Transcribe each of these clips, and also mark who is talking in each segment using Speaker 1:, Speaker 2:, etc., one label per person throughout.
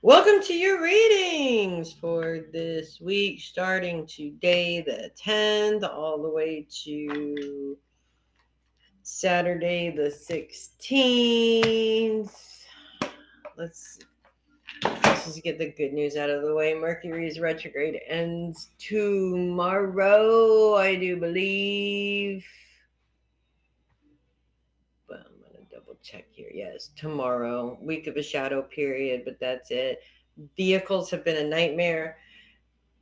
Speaker 1: Welcome to your readings for this week, starting today, the 10th, all the way to Saturday, the 16th. Let's just get the good news out of the way. Mercury's retrograde ends tomorrow, I do believe. But I'm going to double check here. Yes, tomorrow. Week of a shadow period, but that's it. Vehicles have been a nightmare.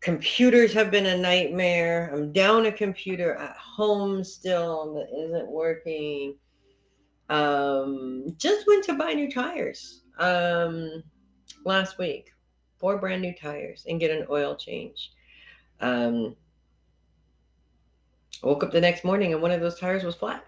Speaker 1: Computers have been a nightmare. I'm down a computer at home still that isn't working. Just went to buy new tires last week. Four brand new tires and get an oil change. Um, woke up the next morning and one of those tires was flat.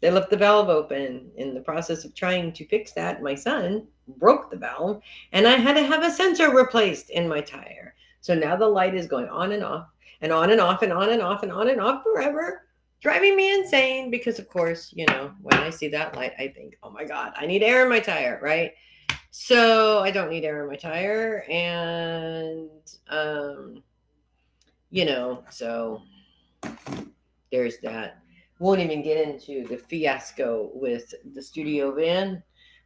Speaker 1: They left the valve open. In the process of trying to fix that, my son broke the valve and I had to have a sensor replaced in my tire. So now the light is going on and off and on and off and on and off and on and off forever, driving me insane because, of course, when I see that light, I think, oh my God, I need air in my tire, right? So I don't need air in my tire. And, so there's that. Won't even get into the fiasco with the studio van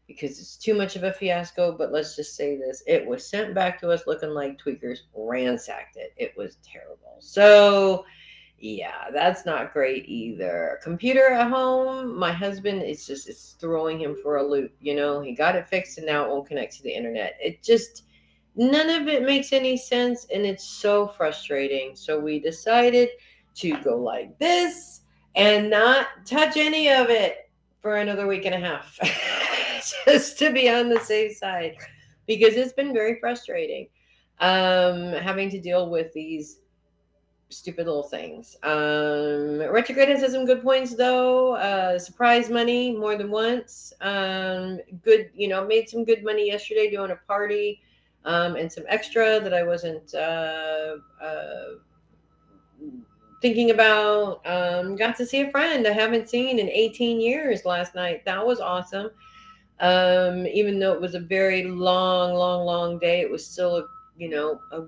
Speaker 1: because it's too much of a fiasco. But let's just say this: it was sent back to us looking like tweakers ransacked it. It was terrible. So, yeah, that's not great either. Computer at home, my husband, it's throwing him for a loop. He got it fixed and now it won't connect to the internet. It just none of it makes any sense and it's so frustrating. So we decided to go like this and not touch any of it for another week and a half, just to be on the safe side, because it's been very frustrating having to deal with these stupid little things. Retrograde has some good points though. Surprise money more than once. Good, made some good money yesterday doing a party, and some extra that I wasn't thinking about. Got to see a friend I haven't seen in 18 years last night. That was awesome. Even though it was a very long, long, long day, it was still a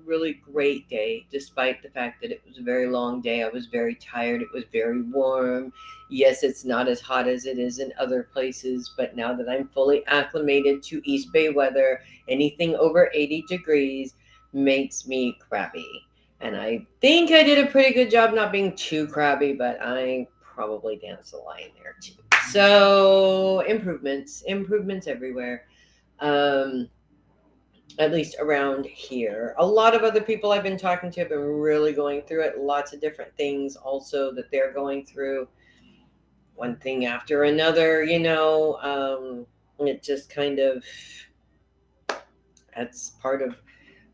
Speaker 1: really great day, despite the fact that it was a very long day. I was very tired. It was very warm. Yes, it's not as hot as it is in other places, but now that I'm fully acclimated to East Bay weather, anything over 80 degrees makes me crabby. And I think I did a pretty good job not being too crabby, but I probably danced the line there too. So improvements everywhere. Um, at least around here. A lot of other people I've been talking to have been really going through it. Lots of different things also that they're going through, one thing after another, it just kind of, that's part of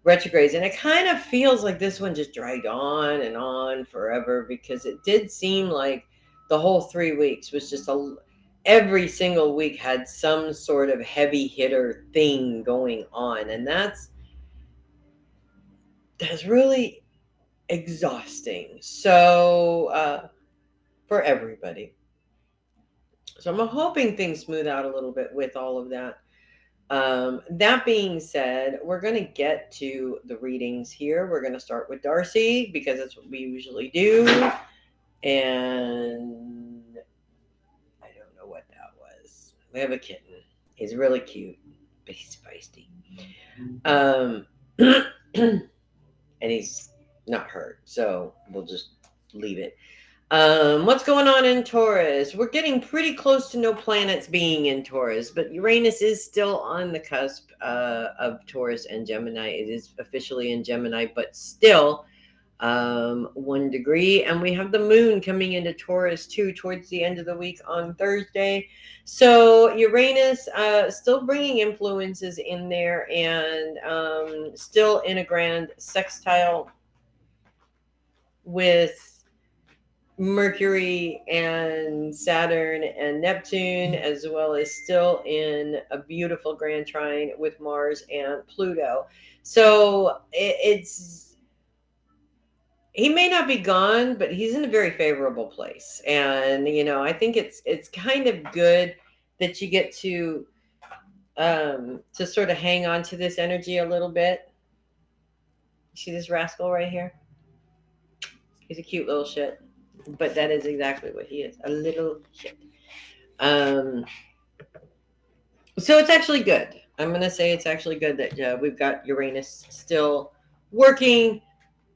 Speaker 1: retrogrades. And it kind of feels like this one just dragged on and on forever, because it did seem like the whole 3 weeks was just every single week had some sort of heavy hitter thing going on. And that's really exhausting. So, for everybody. So I'm hoping things smooth out a little bit with all of that. That being said, we're going to get to the readings here. We're going to start with Darcy because that's what we usually do. And I don't know what that was. We have a kitten. He's really cute, but he's feisty. Um, and he's not hurt. So we'll just leave it. What's going on in Taurus? We're getting pretty close to no planets being in Taurus, but Uranus is still on the cusp of Taurus and Gemini. It is officially in Gemini, but still 1 degree. And we have the moon coming into Taurus too towards the end of the week on Thursday. So Uranus still bringing influences in there, and still in a grand sextile with Mercury and Saturn and Neptune, as well as still in a beautiful grand trine with Mars and Pluto. So it's he may not be gone, but he's in a very favorable place. And I think it's kind of good that you get to to sort of hang on to this energy a little bit. See this rascal right here? He's a cute little shit, but that is exactly what he is, a little shit. Um, so it's actually good. I'm going to say it's actually good that we've got Uranus still working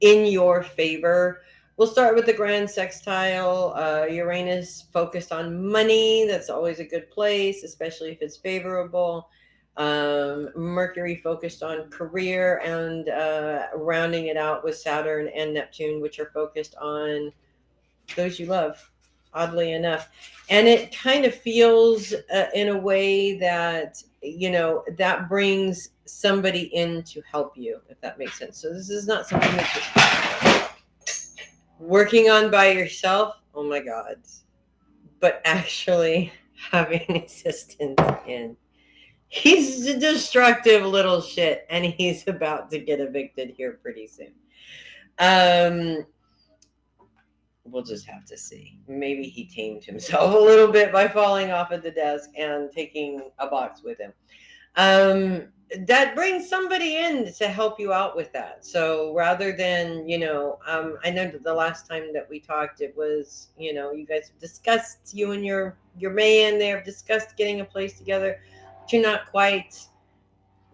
Speaker 1: in your favor. We'll start with the grand sextile. Uranus focused on money. That's always a good place, especially if it's favorable. Mercury focused on career, and rounding it out with Saturn and Neptune, which are focused on those you love, oddly enough. And it kind of feels in a way that, that brings somebody in to help you, if that makes sense. So this is not something that you're working on by yourself. Oh my God. But actually having assistance in. He's a destructive little shit, and he's about to get evicted here pretty soon. We'll just have to see. Maybe he tamed himself a little bit by falling off at the desk and taking a box with him. That brings somebody in to help you out with that. So rather than, I know that the last time that we talked, it was, you guys have discussed, you and your man there have discussed getting a place together, but you're not quite,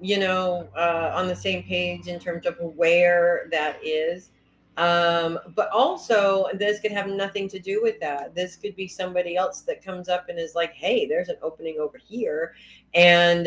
Speaker 1: on the same page in terms of where that is. But also, this could have nothing to do with that. This could be somebody else that comes up and is like, hey, there's an opening over here. And,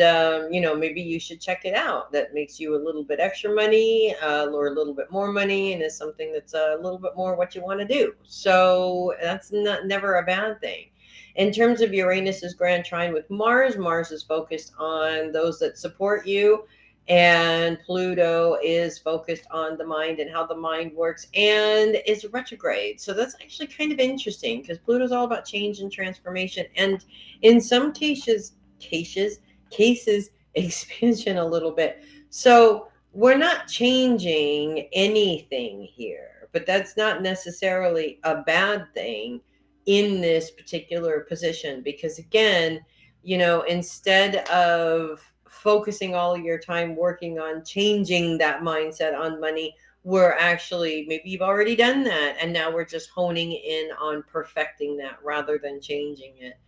Speaker 1: maybe you should check it out. That makes you a little bit extra money or a little bit more money, and is something that's a little bit more what you want to do. So that's never a bad thing. In terms of Uranus's grand trine with Mars, Mars is focused on those that support you, and Pluto is focused on the mind and how the mind works, and it's retrograde. So that's actually kind of interesting because Pluto's all about change and transformation, and in some cases, expansion a little bit. So we're not changing anything here, but that's not necessarily a bad thing in this particular position, because again, instead of focusing all of your time working on changing that mindset on money, we're actually, maybe you've already done that, and now we're just honing in on perfecting that rather than changing it.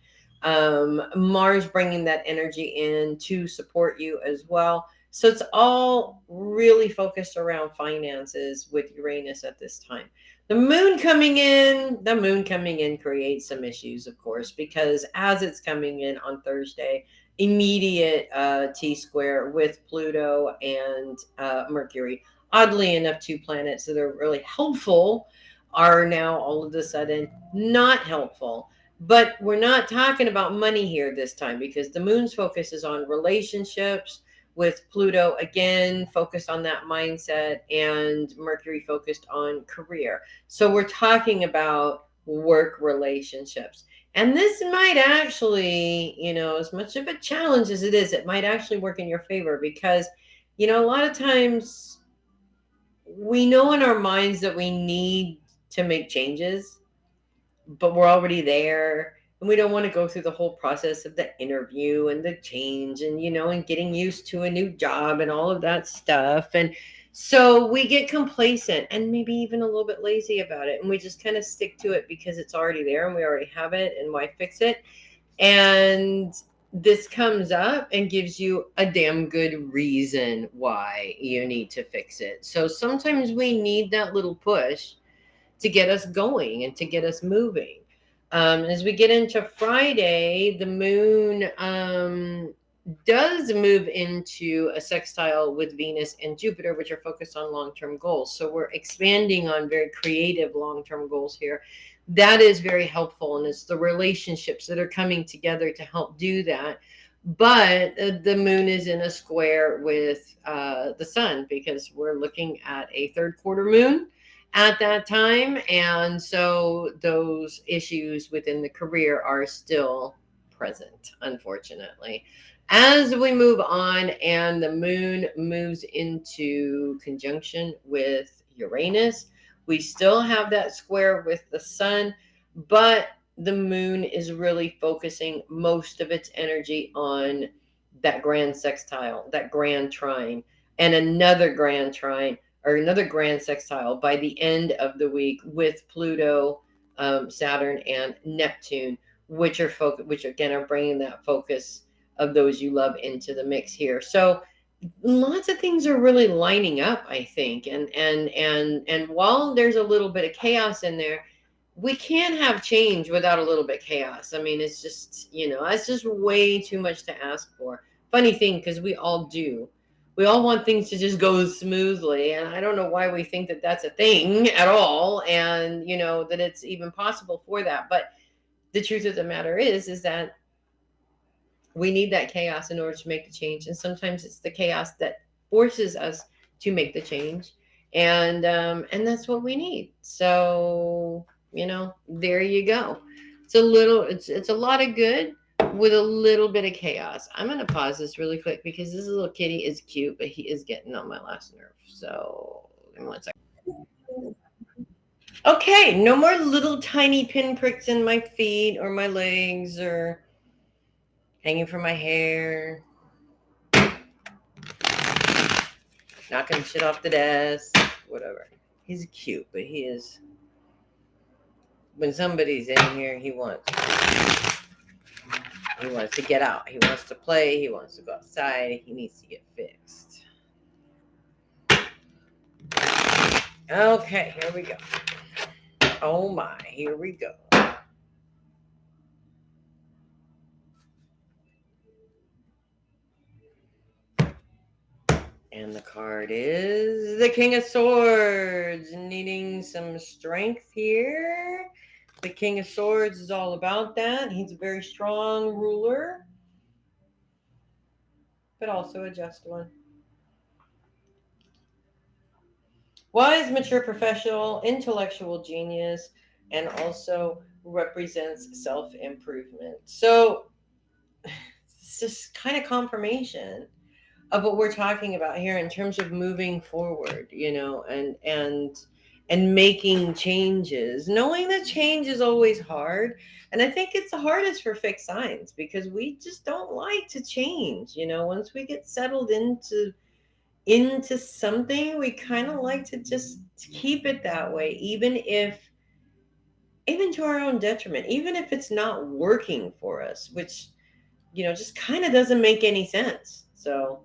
Speaker 1: Mars bringing that energy in to support you as well. So it's all really focused around finances with Uranus at this time. The moon coming in creates some issues, of course, because as it's coming in on Thursday, immediate T-square with Pluto and Mercury. Oddly enough, two planets that are really helpful are now all of a sudden not helpful. But we're not talking about money here this time, because the moon's focus is on relationships, with Pluto again focused on that mindset, and Mercury focused on career. So we're talking about work relationships. And this might actually, as much of a challenge as it is, it might actually work in your favor, because, a lot of times we know in our minds that we need to make changes, but we're already there, and we don't want to go through the whole process of the interview and the change, and and getting used to a new job and all of that stuff. And so we get complacent and maybe even a little bit lazy about it, and we just kind of stick to it because it's already there and we already have it, and why fix it? And this comes up and gives you a damn good reason why you need to fix it. So sometimes we need that little push to get us going and to get us moving. As we get into Friday, the moon does move into a sextile with Venus and Jupiter, which are focused on long-term goals. So we're expanding on very creative long-term goals here. That is very helpful, and it's the relationships that are coming together to help do that. But the moon is in a square with the sun, because we're looking at a third quarter moon at that time. And so those issues within the career are still present, unfortunately. As we move on and the moon moves into conjunction with Uranus, we still have that square with the sun, but the moon is really focusing most of its energy on that grand sextile, that grand trine, and another grand trine or another grand sextile by the end of the week with Pluto, Saturn, and Neptune, which again are bringing that focus of those you love into the mix here. So lots of things are really lining up, I think, and while there's a little bit of chaos in there, we can't have change without a little bit of chaos. I mean, it's just, that's just way too much to ask for. Funny thing, because we all want things to just go smoothly, and I don't know why we think that that's a thing at all, and that it's even possible for that. But the truth of the matter is that we need that chaos in order to make the change, and sometimes it's the chaos that forces us to make the change, and that's what we need. So there you go. It's a lot of good with a little bit of chaos. I'm going to pause this really quick because this little kitty is cute, but he is getting on my last nerve. So give me 1 second. Okay, no more little tiny pinpricks in my feet or my legs or hanging from my hair, knocking shit off the desk, whatever. He's cute, but he is. When somebody's in here, he wants to get out. He wants to play. He wants to go outside. He needs to get fixed. Okay, here we go. Oh my, here we go. And the card is the King of Swords, needing some strength here. The King of Swords is all about that. He's a very strong ruler, but also a just one. Wise, mature professional, intellectual genius, and also represents self-improvement. So it's just kind of confirmation of what we're talking about here in terms of moving forward, and making changes, knowing that change is always hard. And I think it's the hardest for fixed signs because we just don't like to change. Once we get settled into something, we kind of like to just keep it that way, even to our own detriment, even if it's not working for us, which just kind of doesn't make any sense. So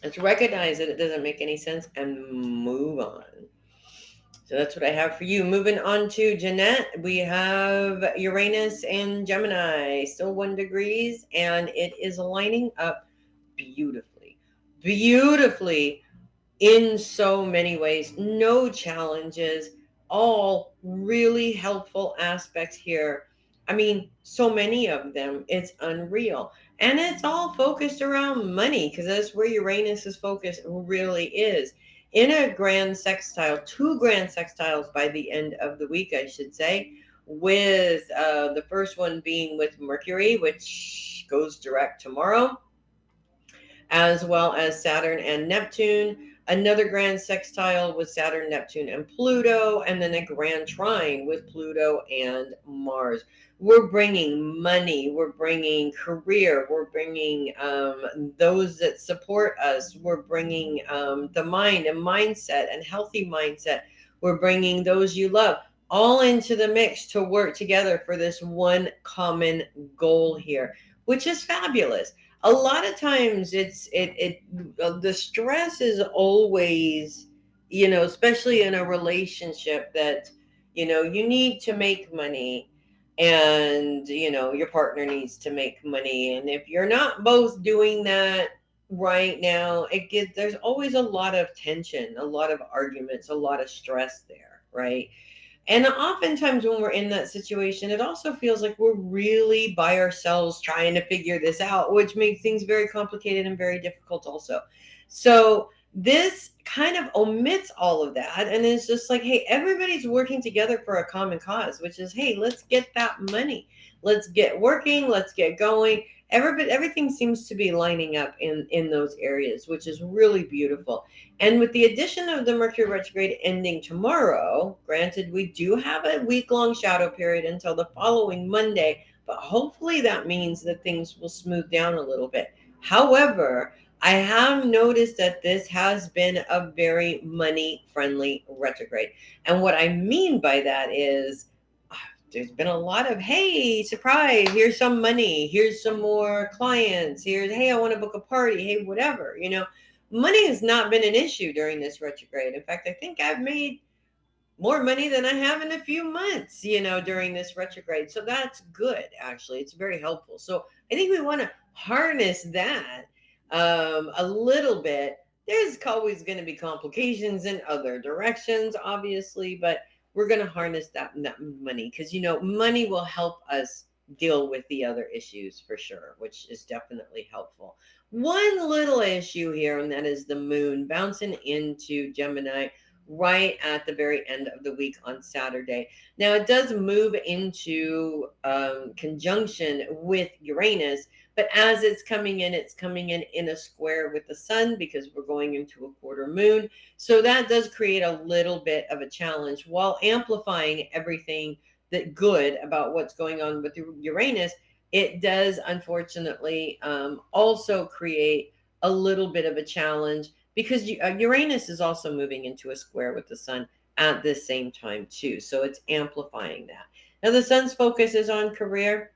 Speaker 1: let's recognize that it doesn't make any sense and move on. So that's what I have for you. Moving on to Jeannette, we have Uranus and Gemini, still 1 degrees, and it is lining up beautifully. Beautifully in so many ways. No challenges, all really helpful aspects here. I mean, so many of them, it's unreal. And it's all focused around money because that's where Uranus's focus really is. In a grand sextile, 2 grand sextiles by the end of the week, I should say, with the first one being with Mercury, which goes direct tomorrow, as well as Saturn and Neptune. Another grand sextile with Saturn, Neptune, and Pluto, and then a grand trine with Pluto and Mars. We're bringing money, we're bringing career, we're bringing those that support us, we're bringing the mind and mindset and healthy mindset, we're bringing those you love all into the mix to work together for this one common goal here, which is fabulous. A lot of times the stress is always, especially in a relationship that, you need to make money and, your partner needs to make money. And if you're not both doing that right now, there's always a lot of tension, a lot of arguments, a lot of stress there, right? And oftentimes when we're in that situation, it also feels like we're really by ourselves trying to figure this out, which makes things very complicated and very difficult also. So this kind of omits all of that. And it's just like, hey, everybody's working together for a common cause, which is, hey, let's get that money. Let's get working. Let's get going. Everything seems to be lining up in those areas, which is really beautiful. And with the addition of the Mercury retrograde ending tomorrow, granted, we do have a week-long shadow period until the following Monday, but hopefully that means that things will smooth down a little bit. However, I have noticed that this has been a very money friendly retrograde. And what I mean by that is there's been a lot of, hey, surprise, here's some money, here's some more clients, here's, hey, I want to book a party, hey, whatever. Money has not been an issue during this retrograde. In fact, I think I've made more money than I have in a few months, during this retrograde. So that's good, actually. It's very helpful. So I think we want to harness that a little bit. There's always going to be complications in other directions, obviously, but we're going to harness that money because, money will help us deal with the other issues for sure, which is definitely helpful. One little issue here, and that is the moon bouncing into Gemini right at the very end of the week on Saturday. Now, it does move into conjunction with Uranus, but as it's coming in a square with the sun because we're going into a quarter moon. So that does create a little bit of a challenge while amplifying everything that good about what's going on with Uranus. It does unfortunately also create a little bit of a challenge because Uranus is also moving into a square with the sun at the same time too. So it's amplifying that. Now the sun's focus is on career.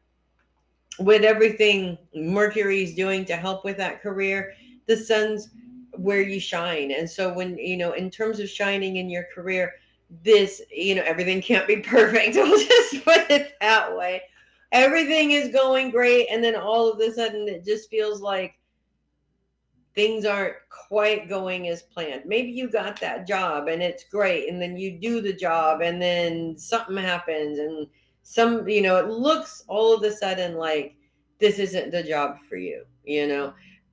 Speaker 1: With everything Mercury is doing to help with that career, the sun's where you shine. And so when, in terms of shining in your career, this, everything can't be perfect. We'll just put it that way. Everything is going great. And then all of a sudden it just feels like things aren't quite going as planned. Maybe you got that job and it's great, and then you do the job and then something happens and it looks all of a sudden like this isn't the job for you.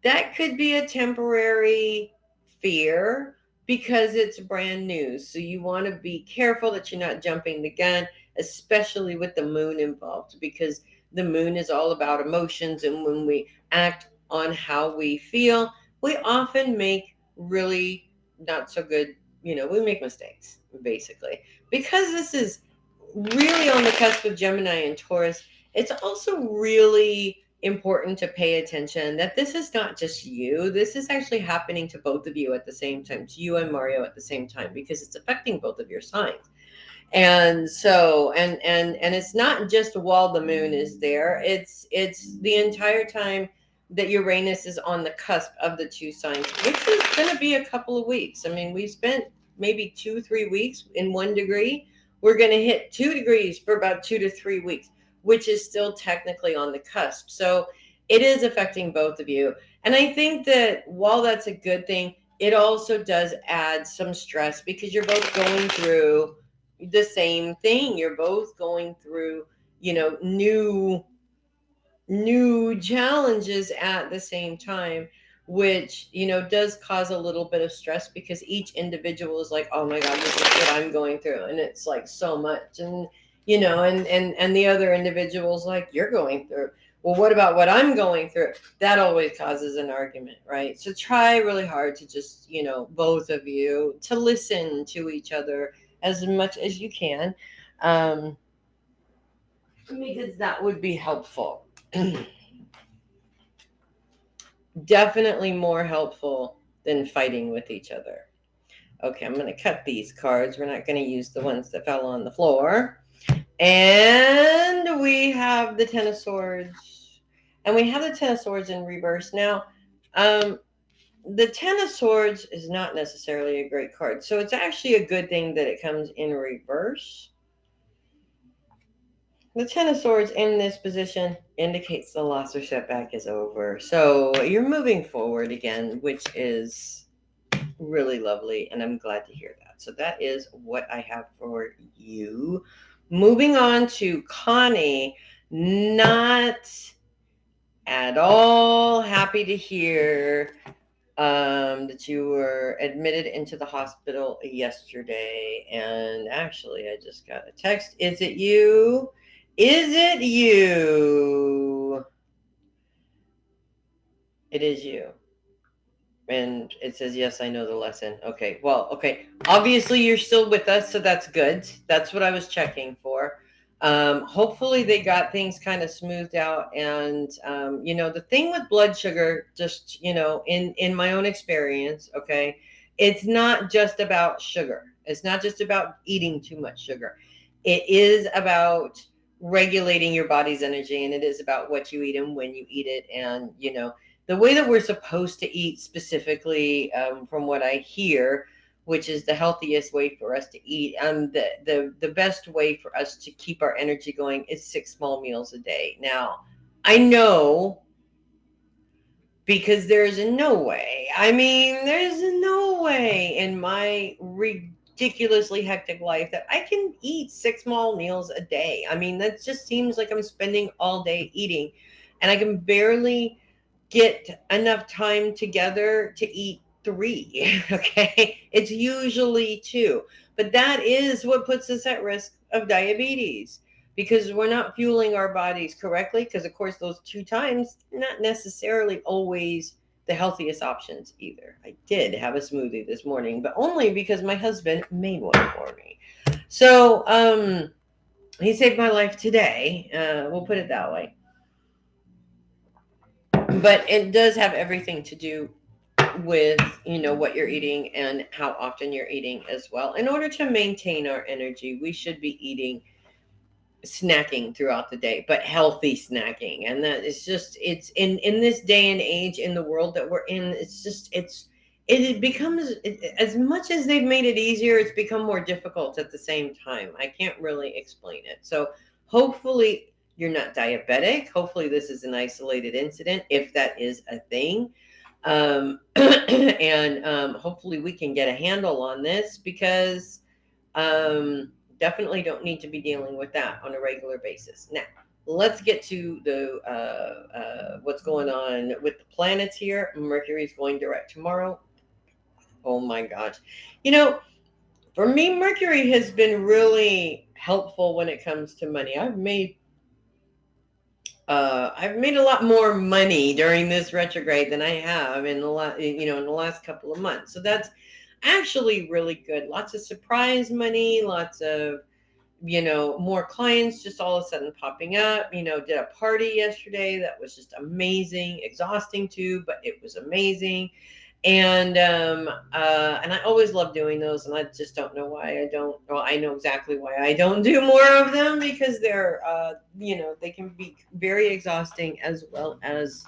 Speaker 1: That could be a temporary fear because it's brand new. So you want to be careful that you're not jumping the gun, especially with the moon involved, because the moon is all about emotions. And when we act on how we feel, we often make really not so good, we make mistakes, basically. Because this is really on the cusp of Gemini and Taurus, it's also really important to pay attention that this is not just you. This is actually happening to both of you at the same time, to you and Mario at the same time, because it's affecting both of your signs. And so and it's not just while the moon is there, it's the entire time that Uranus is on the cusp of the two signs, which is going to be a couple of weeks. I mean, we spent maybe 2-3 weeks in 1 degree. We're going to hit 2 degrees for about 2 to 3 weeks, which is still technically on the cusp. So it is affecting both of you. And I think that while that's a good thing, it also does add some stress because you're both going through the same thing. You're both going through, new challenges at the same time, which, does cause a little bit of stress because each individual is like, oh my God, this is what I'm going through. And it's like so much. And, and the other individual's like, you're going through. Well, what about what I'm going through? That always causes an argument, right? So try really hard to just, both of you to listen to each other as much as you can, because that would be helpful. Definitely more helpful than fighting with each other. Okay, I'm going to cut these cards. We're not going to use the ones that fell on the floor. And we have the Ten of Swords. And we have the Ten of Swords in reverse. Now, the Ten of Swords is not necessarily a great card. So it's actually a good thing that it comes in reverse. The Ten of Swords in this position indicates the loss or setback is over. So you're moving forward again, which is really lovely. And I'm glad to hear that. So that is what I have for you. Moving on to Connie. Not at all happy to hear that you were admitted into the hospital yesterday. And actually, I just got a text. Is it you? Is it you? It is you. And it says, yes, I know the lesson. Okay, well, okay. Obviously, you're still with us, so that's good. That's what I was checking for. Hopefully they got things kind of smoothed out. And, the thing with blood sugar, just, in my own experience, okay, it's not just about sugar. It's not just about eating too much sugar. It is about regulating your body's energy, and it is about what you eat and when you eat it. And, the way that we're supposed to eat specifically, from what I hear, which is the healthiest way for us to eat. And the best way for us to keep our energy going is 6 small meals a day. Now, I know, because there's no way. I mean, there's no way in my ridiculously hectic life that I can eat 6 small meals a day. I mean, that just seems like I'm spending all day eating, and I can barely get enough time together to eat three. Okay, it's usually two, but that is what puts us at risk of diabetes, because we're not fueling our bodies correctly, because of course those 2 times not necessarily always the healthiest options either. I did have a smoothie this morning, but only because my husband made one for me. So he saved my life today, we'll put it that way. But it does have everything to do with what you're eating and how often you're eating as well. In order to maintain our energy, we should be eating, snacking throughout the day, but healthy snacking. And that is just, it's in this day and age, in the world that we're in, it's just, it becomes, as much as they've made it easier, it's become more difficult at the same time. I can't really explain it. So hopefully you're not diabetic. Hopefully this is an isolated incident, if that is a thing. And hopefully we can get a handle on this, because definitely don't need to be dealing with that on a regular basis. Now, let's get to the what's going on with the planets here. Mercury's going direct tomorrow. Oh my gosh. For me, Mercury has been really helpful when it comes to money. I've made a lot more money during this retrograde than I have in the last couple of months. So that's actually really good. Lots of surprise money, lots of, more clients just all of a sudden popping up. Did a party yesterday that was just amazing, exhausting too, but it was amazing. And I always love doing those, and I just don't know why I don't. Well, I know exactly why I don't do more of them, because they're they can be very exhausting as well as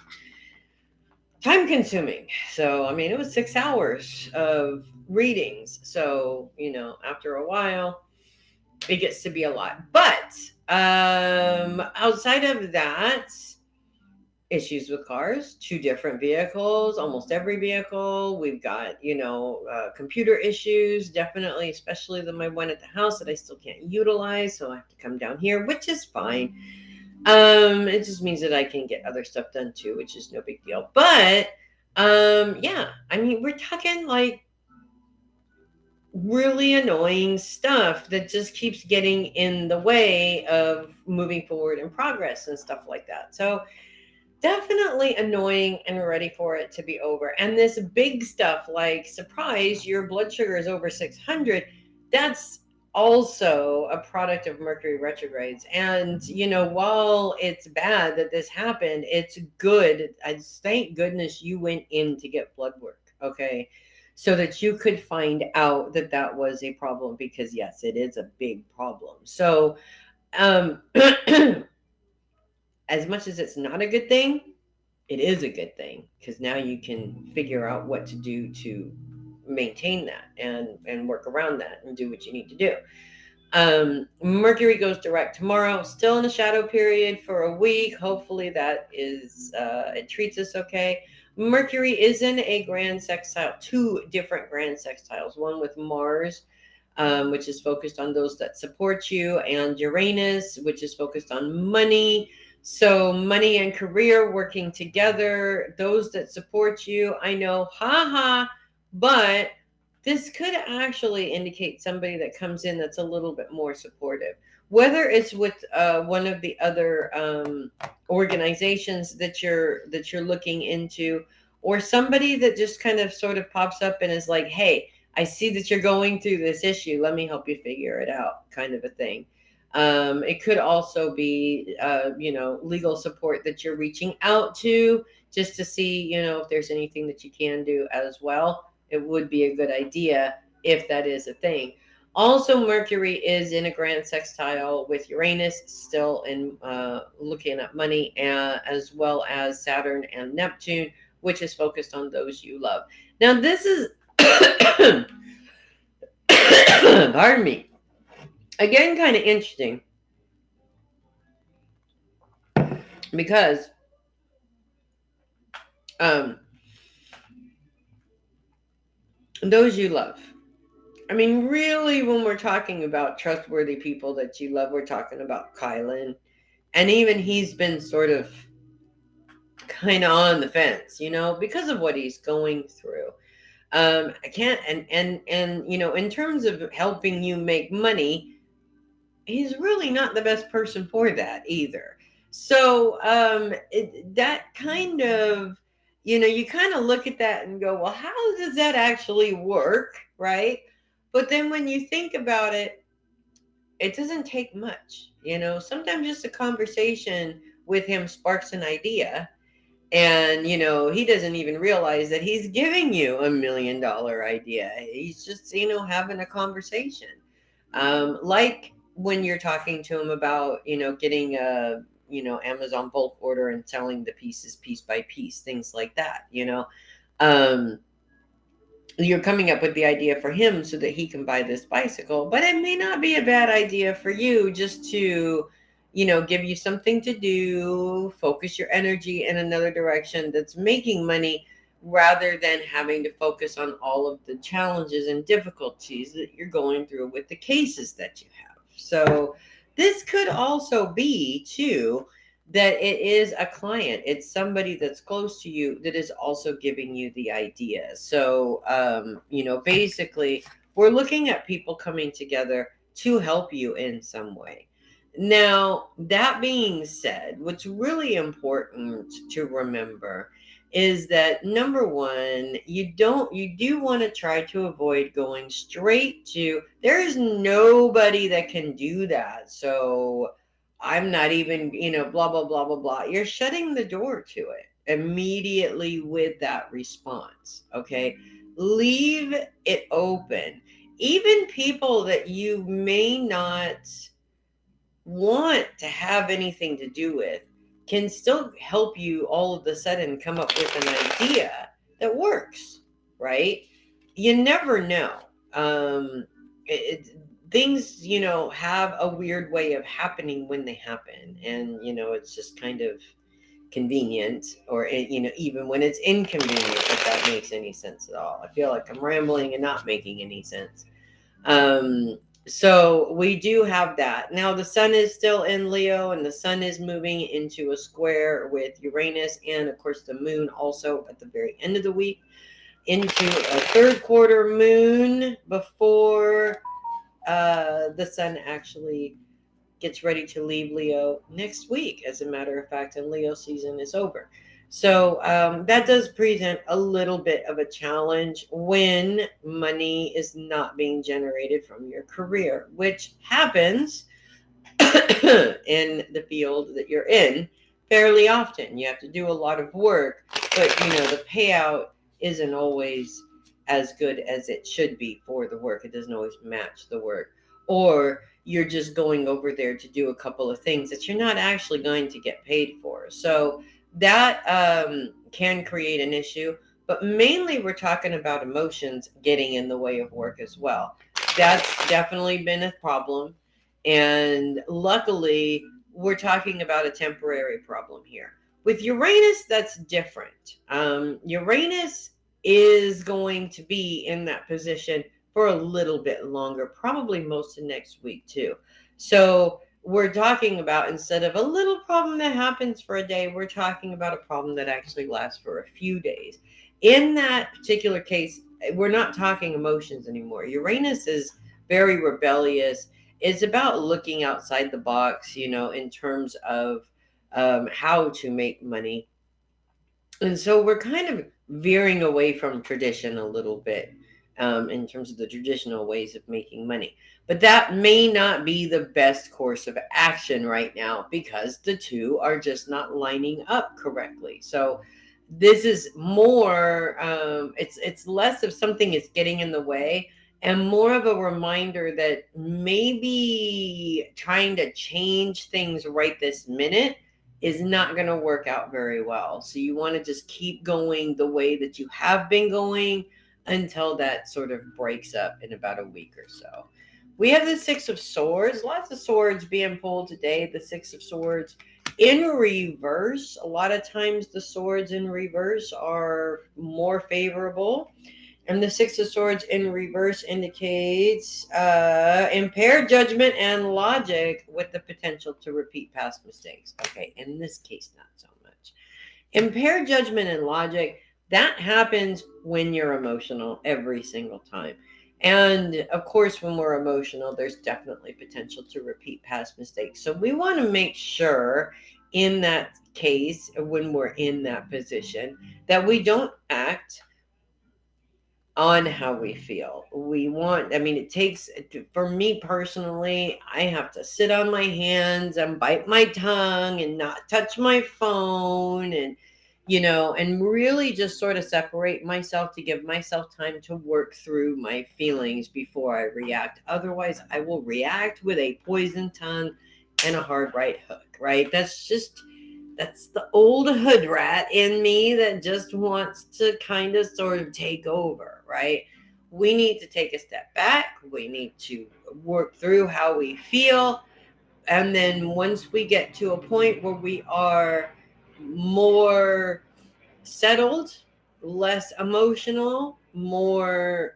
Speaker 1: time consuming. So I mean, it was 6 hours of readings, so after a while it gets to be a lot. But outside of that, issues with cars, 2 different vehicles, almost every vehicle. We've got, computer issues, definitely, especially my one at the house that I still can't utilize. So I have to come down here, which is fine. It just means that I can get other stuff done too, which is no big deal. But yeah, I mean, we're talking like really annoying stuff that just keeps getting in the way of moving forward in progress and stuff like that. So definitely annoying, and ready for it to be over. And this big stuff like, surprise, your blood sugar is over 600, that's also a product of Mercury retrogrades. And while it's bad that this happened, it's good. I thank goodness you went in to get blood work, okay, so that you could find out that that was a problem, because yes, it is a big problem. So um as much as it's not a good thing, it is a good thing, because now you can figure out what to do to maintain that, and work around that and do what you need to do. Mercury goes direct tomorrow, still in a shadow period for a week. Hopefully that is it treats us okay. Mercury is in a grand sextile, 2 different grand sextiles, one with Mars, which is focused on those that support you, and Uranus, which is focused on money. So money and career working together, those that support you. I know, haha, but this could actually indicate somebody that comes in that's a little bit more supportive, whether it's with one of the other organizations that you're looking into, or somebody that just kind of sort of pops up and is like, hey, I see that you're going through this issue, let me help you figure it out, kind of a thing. It could also be, legal support that you're reaching out to just to see, if there's anything that you can do as well. It would be a good idea if that is a thing. Also, Mercury is in a grand sextile with Uranus, still in looking at money, as well as Saturn and Neptune, which is focused on those you love. Now, this is, pardon me, again, kind of interesting because um, those you love. I mean, really, when we're talking about trustworthy people that you love, we're talking about Kylan. And even he's been sort of kind of on the fence, because of what he's going through. I can't, and, in terms of helping you make money, he's really not the best person for that either. So that kind of, you kind of look at that and go, well, how does that actually work, right? But then when you think about it, it doesn't take much. Sometimes just a conversation with him sparks an idea, and he doesn't even realize that he's giving you $1 million idea. He's just having a conversation, like when you're talking to him about getting a Amazon bulk order and selling the pieces piece by piece, things like that. um you're coming up with the idea for him so that he can buy this bicycle, but it may not be a bad idea for you just to give you something to do, focus your energy in another direction that's making money, rather than having to focus on all of the challenges and difficulties that you're going through with the cases that you have. So this could also be too that it is a client, it's somebody that's close to you that is also giving you the idea. So basically we're looking at people coming together to help you in some way. Now, that being said, what's really important to remember is that, number one, you do want to try to avoid going straight to, there is nobody that can do that, so I'm not even, blah, blah, blah, blah, blah. You're shutting the door to it immediately with that response. Okay. Leave it open. Even people that you may not want to have anything to do with can still help you all of a sudden come up with an idea that works, right? You never know. Things, have a weird way of happening when they happen. And, it's just kind of convenient, or, even when it's inconvenient, if that makes any sense at all. I feel like I'm rambling and not making any sense. Um, so we do have that. Now the sun is still in Leo, and the sun is moving into a square with Uranus, and of course the moon also at the very end of the week into a third quarter moon before the sun actually gets ready to leave Leo next week, as a matter of fact, and Leo season is over. So that does present a little bit of a challenge when money is not being generated from your career, which happens in the field that you're in fairly often. You have to do a lot of work, but the payout isn't always as good as it should be for the work. It doesn't always match the work. Or you're just going over there to do a couple of things that you're not actually going to get paid for. So that can create an issue. But mainly we're talking about emotions getting in the way of work as well. That's definitely been a problem. And luckily, we're talking about a temporary problem here. With Uranus, that's different. Uranus is going to be in that position for a little bit longer, probably most of next week, too. So we're talking about, instead of a little problem that happens for a day, we're talking about a problem that actually lasts for a few days. In that particular case, we're not talking emotions anymore. Uranus is very rebellious. It's about looking outside the box, in terms of how to make money. And so we're kind of veering away from tradition a little bit. in terms of the traditional ways of making money. But that may not be the best course of action right now because the two are just not lining up correctly. So this is more, it's less of something is getting in the way and more of a reminder that maybe trying to change things right this minute is not going to work out very well. So you want to just keep going the way that you have been going until that sort of breaks up in about a week or so. We have the Six of Swords, lots of swords being pulled today. The Six of Swords in reverse. A lot of times the swords in reverse are more favorable. And the Six of Swords in reverse indicates impaired judgment and logic with the potential to repeat past mistakes. Okay, in this case, not so much. Impaired judgment and logic, that happens when you're emotional every single time. And of course, when we're emotional, there's definitely potential to repeat past mistakes. So we want to make sure in that case, when we're in that position, that we don't act on how we feel. We want, I mean, it takes, for me personally, I have to sit on my hands and bite my tongue and not touch my phone and, and really just sort of separate myself to give myself time to work through my feelings before I react. Otherwise, I will react with a poisoned tongue and a hard right hook, right? That's the old hood rat in me that just wants to kind of sort of take over, right? We need to take a step back. We need to work through how we feel. And then once we get to a point where we are more settled, less emotional, more,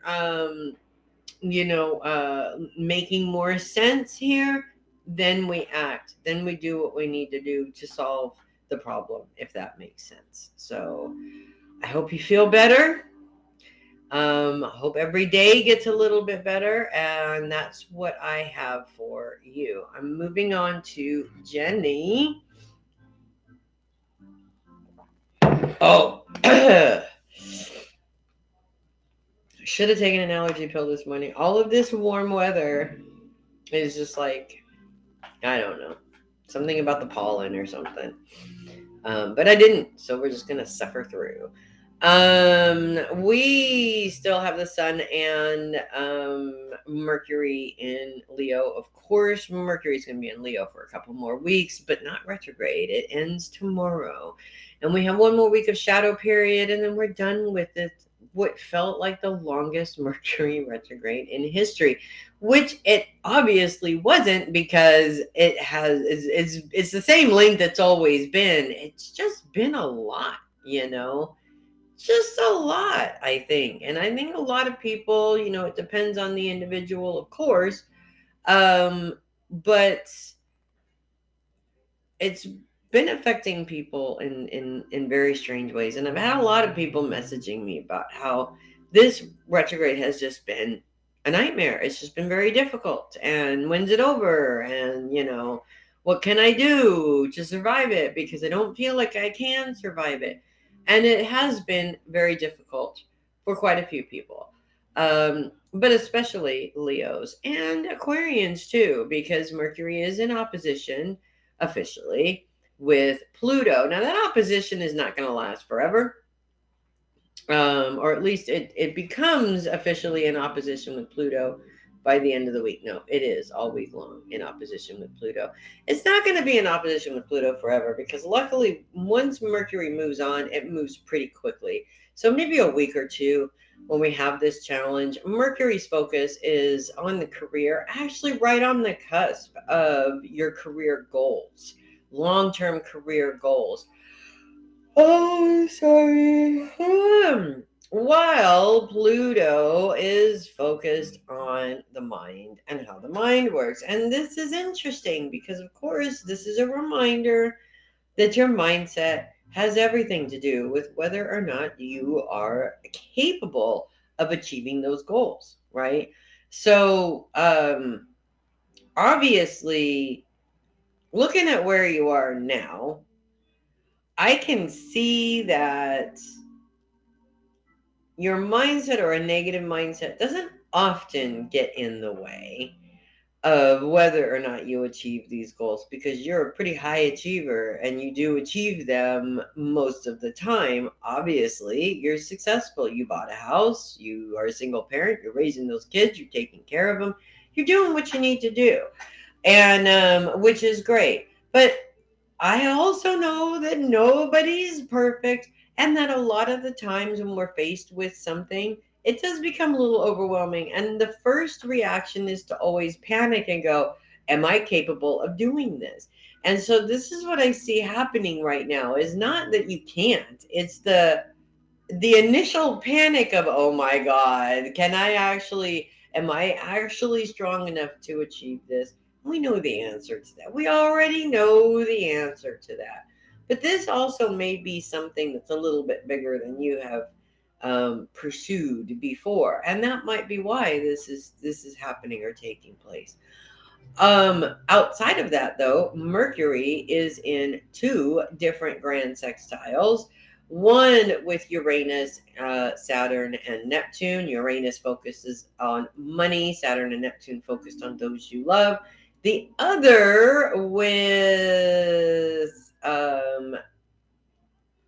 Speaker 1: making more sense here, then we act. Then we do what we need to do to solve the problem, if that makes sense. So I hope you feel better. Hope every day gets a little bit better. And that's what I have for you. I'm moving on to Jenny. Oh, should have taken an allergy pill this morning. All of this warm weather is just like, I don't know, something about the pollen or something. But I didn't, so we're just gonna suffer through. We still have the sun and Mercury in Leo. Of course, Mercury's gonna be in Leo for a couple more weeks, but not retrograde. It ends tomorrow, and we have one more week of shadow period, and then we're done with it. What felt like the longest Mercury retrograde in history, which it obviously wasn't because it's the same length it's always been. It's just been a lot, just a lot, I think. And I think a lot of people, it depends on the individual, of course, but it's been affecting people in very strange ways. And I've had a lot of people messaging me about how this retrograde has just been a nightmare. It's just been very difficult. And when's it over? And, what can I do to survive it? Because I don't feel like I can survive it. And it has been very difficult for quite a few people. But especially Leos and Aquarians too, because Mercury is in opposition officially with Pluto. Now that opposition is not going to last forever. Or at least it becomes officially in opposition with Pluto by the end of the week. No, it is all week long in opposition with Pluto. It's not going to be in opposition with Pluto forever because luckily once Mercury moves on, it moves pretty quickly. So maybe a week or two when we have this challenge. Mercury's focus is on the career, actually right on the cusp of your career goals, long-term career goals. Oh, sorry. While Pluto is focused on the mind and how the mind works. And this is interesting because, of course, this is a reminder that your mindset has everything to do with whether or not you are capable of achieving those goals, right? So, obviously, looking at where you are now, I can see that your mindset or a negative mindset doesn't often get in the way of whether or not you achieve these goals, because you're a pretty high achiever and you do achieve them most of the time. Obviously, you're successful. You bought a house, you are a single parent, you're raising those kids, you're taking care of them, you're doing what you need to do, and which is great. But I also know that nobody's perfect, and that a lot of the times when we're faced with something, it does become a little overwhelming. And the first reaction is to always panic and go, am I capable of doing this? And so this is what I see happening right now, is not that you can't. It's the initial panic of, oh my god, am I actually strong enough to achieve this? We know the answer to that. We already know the answer to that. But this also may be something that's a little bit bigger than you have pursued before, and that might be why this is happening or taking place. Outside of that, though, Mercury is in two different grand sextiles. One with Uranus, Saturn, and Neptune. Uranus focuses on money, Saturn and Neptune focused on those you love. The other with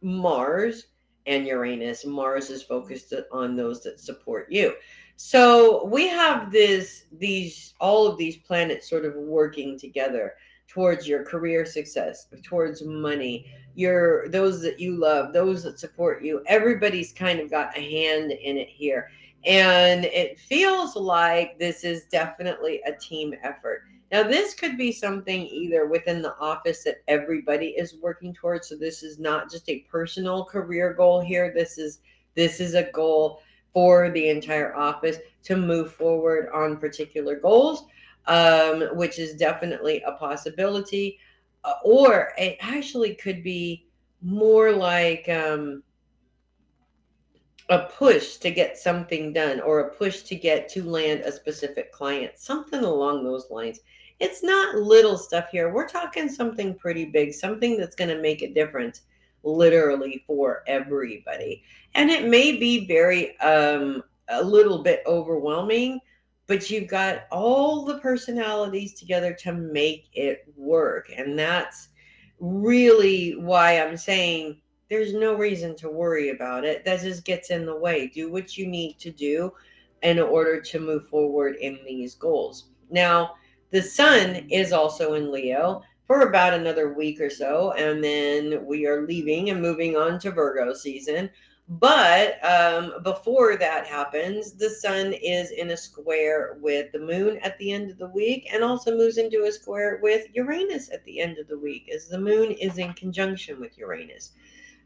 Speaker 1: Mars and Uranus. Mars is focused on those that support you. So we have these all of these planets sort of working together towards your career success, towards money, your those that you love, those that support you. Everybody's kind of got a hand in it here. And it feels like this is definitely a team effort. Now, this could be something either within the office that everybody is working towards. So this is not just a personal career goal here. This is a goal for the entire office to move forward on particular goals, which is definitely a possibility. Or it actually could be more like a push to get something done, or a push to get to land a specific client, something along those lines. It's not little stuff here. We're talking something pretty big, something that's going to make a difference literally for everybody. And it may be very a little bit overwhelming, but you've got all the personalities together to make it work. And that's really why I'm saying there's no reason to worry about it. That just gets in the way. Do what you need to do in order to move forward in these goals. Now, the sun is also in Leo for about another week or so, and then we are leaving and moving on to Virgo season. But before that happens, the sun is in a square with the moon at the end of the week, and also moves into a square with Uranus at the end of the week, as the moon is in conjunction with Uranus.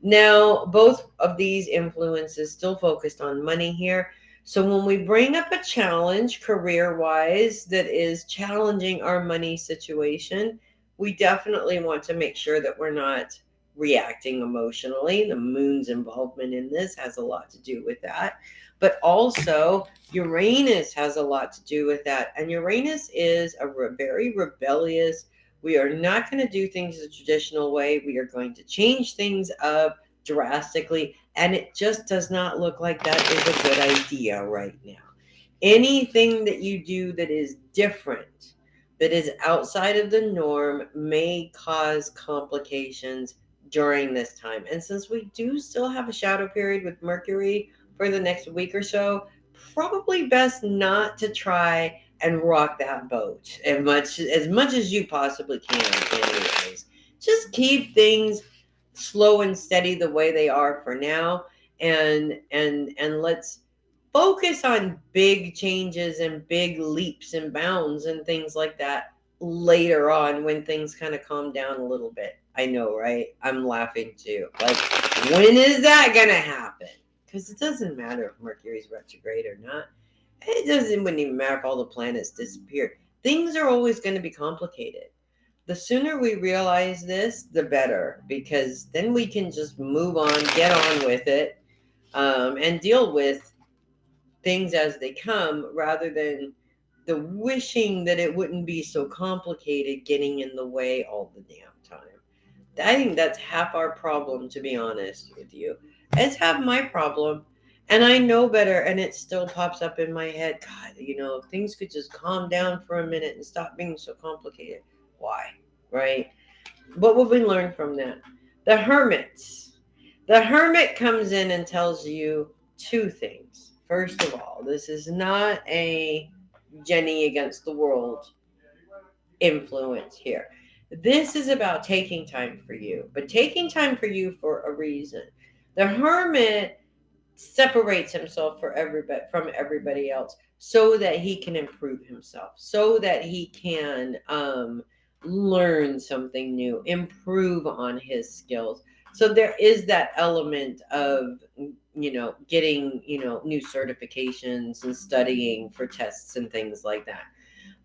Speaker 1: Now, both of these influences still focused on money here. So when we bring up a challenge career wise that is challenging our money situation, we definitely want to make sure that we're not reacting emotionally. The moon's involvement in this has a lot to do with that. But also, Uranus has a lot to do with that. And Uranus is a very rebellious. We are not going to do things the traditional way. We are going to change things up drastically. And it just does not look like that is a good idea right now. Anything that you do that is different, that is outside of the norm, may cause complications during this time. And since we do still have a shadow period with Mercury for the next week or so, probably best not to try and rock that boat as much as you possibly can, anyways. Just keep things slow and steady the way they are for now, and let's focus on big changes and big leaps and bounds and things like that later on, when things kind of calm down a little bit. I know, right? I'm laughing too. Like, when is that gonna happen? Because it doesn't matter if Mercury's retrograde or not. Wouldn't even matter if all the planets disappeared. Things are always going to be complicated. The sooner we realize this, the better, because then we can just move on, get on with it, and deal with things as they come, rather than the wishing that it wouldn't be so complicated getting in the way all the damn time. I think that's half our problem, to be honest with you. It's half my problem. And I know better, and it still pops up in my head. God, if things could just calm down for a minute and stop being so complicated. Why? Right? What would we learn from that? The hermits. The hermit comes in and tells you two things. First of all, this is not a Jenny against the world influence here. This is about taking time for you, but taking time for you for a reason. The hermit separates himself from everybody else so that he can improve himself, so that he can learn something new, improve on his skills. So there is that element of getting new certifications and studying for tests and things like that.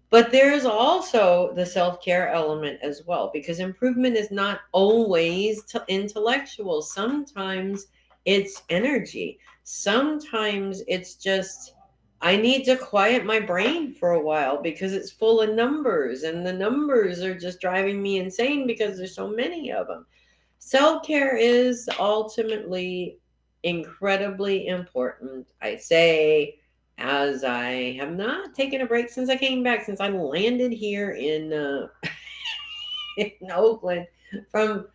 Speaker 1: But there's also the self-care element as well, because improvement is not always intellectual. Sometimes it's energy. Sometimes it's just, I need to quiet my brain for a while because it's full of numbers, and the numbers are just driving me insane because there's so many of them. Self-care is ultimately incredibly important. I say, as I have not taken a break since I came back, since I landed here in Oakland from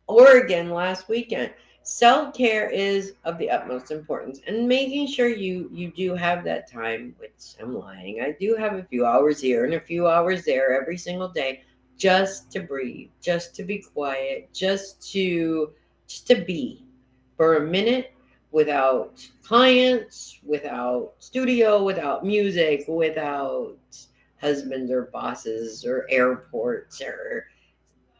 Speaker 1: Oregon last weekend. Self-care is of the utmost importance, and making sure you do have that time, which I'm lying. I do have a few hours here and a few hours there every single day, just to breathe, just to be quiet, just to be for a minute, without clients, without studio, without music, without husbands or bosses or airports or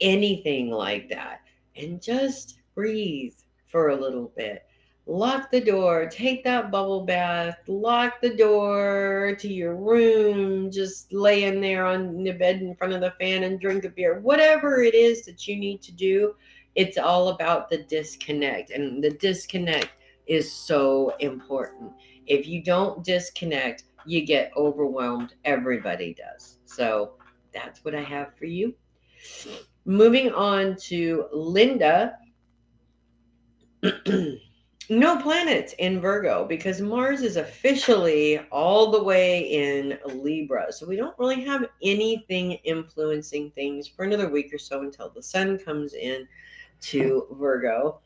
Speaker 1: anything like that, and just breathe for a little bit. Lock the door, take that bubble bath, lock the door to your room, just lay in there on the bed in front of the fan and drink a beer. Whatever it is that you need to do, it's all about the disconnect. And the disconnect is so important. If you don't disconnect, you get overwhelmed. Everybody does. So that's what I have for you. Moving on to Linda. No planets in Virgo because Mars is officially all the way in Libra. So we don't really have anything influencing things for another week or so until the sun comes in to Virgo.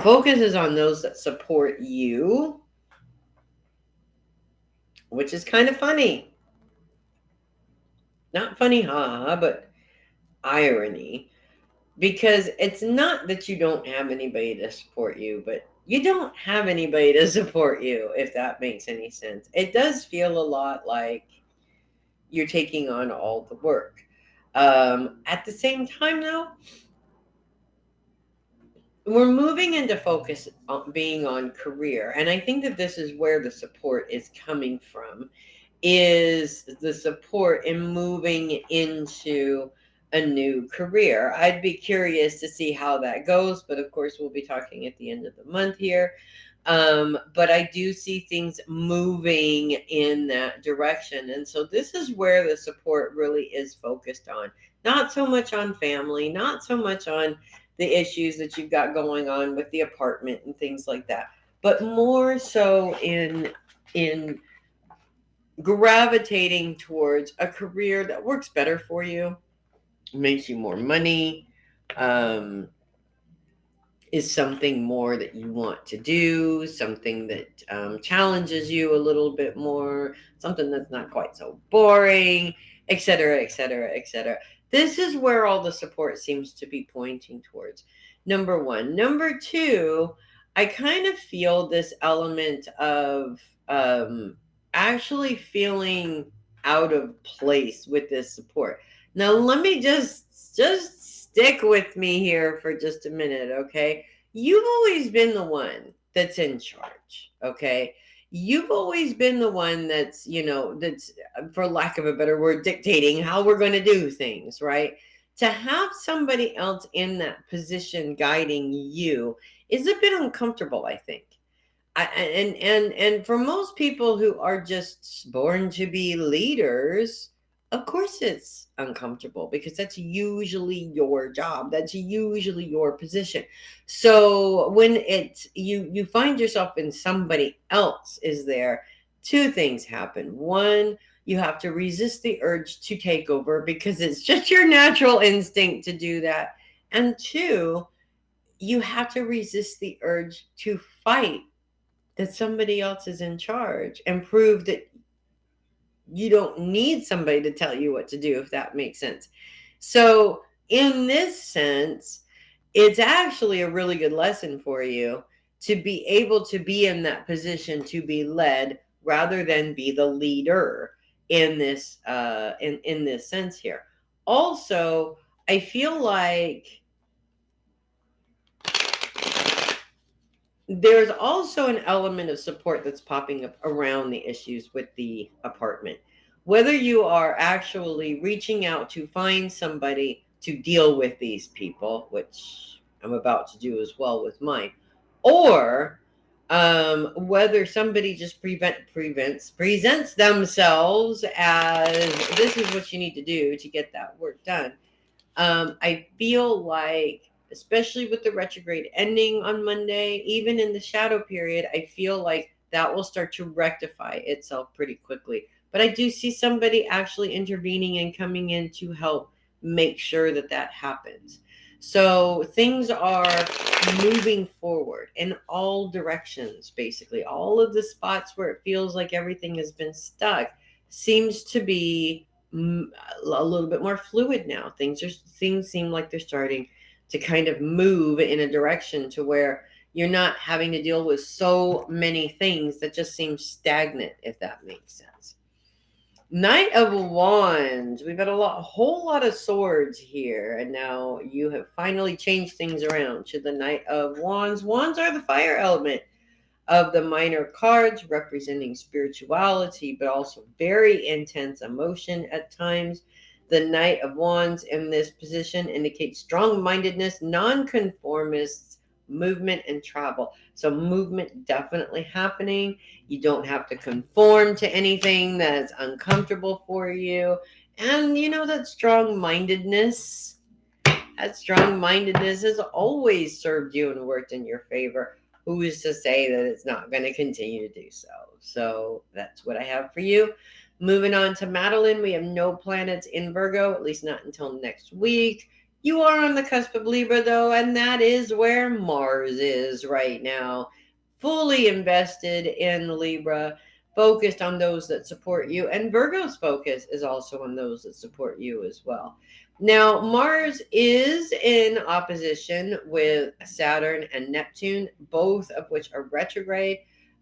Speaker 1: Focus is on those that support you, which is kind of funny. Not funny, ha, but irony. Because it's not that you don't have anybody to support you, but you don't have anybody to support you, if that makes any sense. It does feel a lot like you're taking on all the work. At the same time, though, we're moving into focus on being on career. And I think that this is where the support is coming from, is the support in moving into a new career. I'd be curious to see how that goes, but of course we'll be talking at the end of the month here. But I do see things moving in that direction. And so this is where the support really is focused on. Not so much on family, not so much on the issues that you've got going on with the apartment and things like that, but more so in gravitating towards a career that works better for you, makes you more money, um, is something more that you want to do, something that challenges you a little bit more, something that's not quite so boring, etc., etc., etc. This is where all the support seems to be pointing towards. Number one. Number two, I kind of feel this element of actually feeling out of place with this support. Now, let me just stick with me here for just a minute, okay? You've always been the one that's in charge, okay? You've always been the one that's for lack of a better word, dictating how we're going to do things, right? To have somebody else in that position guiding you is a bit uncomfortable, I think. And for most people who are just born to be leaders, Of course it's uncomfortable because that's usually your job. That's usually your position. So when it's you find yourself and somebody else is there, two things happen. One, you have to resist the urge to take over because it's just your natural instinct to do that. And two, you have to resist the urge to fight that somebody else is in charge and prove that you don't need somebody to tell you what to do, if that makes sense. So, in this sense, it's actually a really good lesson for you to be able to be in that position to be led rather than be the leader in this in this sense here. Also, I feel like there's also an element of support that's popping up around the issues with the apartment. Whether you are actually reaching out to find somebody to deal with these people, which I'm about to do as well with mine, or whether somebody just presents themselves as this is what you need to do to get that work done. I feel like, especially with the retrograde ending on Monday, even in the shadow period, I feel like that will start to rectify itself pretty quickly. But I do see somebody actually intervening and coming in to help make sure that that happens. So things are moving forward in all directions, basically. All of the spots where it feels like everything has been stuck seems to be a little bit more fluid now. Things seem like they're starting to kind of move in a direction to where you're not having to deal with so many things that just seem stagnant, if that makes sense. Knight of Wands. We've got a whole lot of swords here, and now you have finally changed things around to the Knight of Wands. Wands are the fire element of the minor cards, representing spirituality, but also very intense emotion at times. The Knight of Wands in this position indicates strong mindedness, nonconformists, movement, and travel. So, movement definitely happening. You don't have to conform to anything that's uncomfortable for you. And that strong mindedness has always served you and worked in your favor. Who is to say that it's not going to continue to do so? So that's what I have for you. Moving on to Matalyn, we have no planets in Virgo, at least not until next week. You are on the cusp of Libra, though, and that is where Mars is right now. Fully invested in Libra, focused on those that support you. And Virgo's focus is also on those that support you as well. Now, Mars is in opposition with Saturn and Neptune, both of which are retrograde.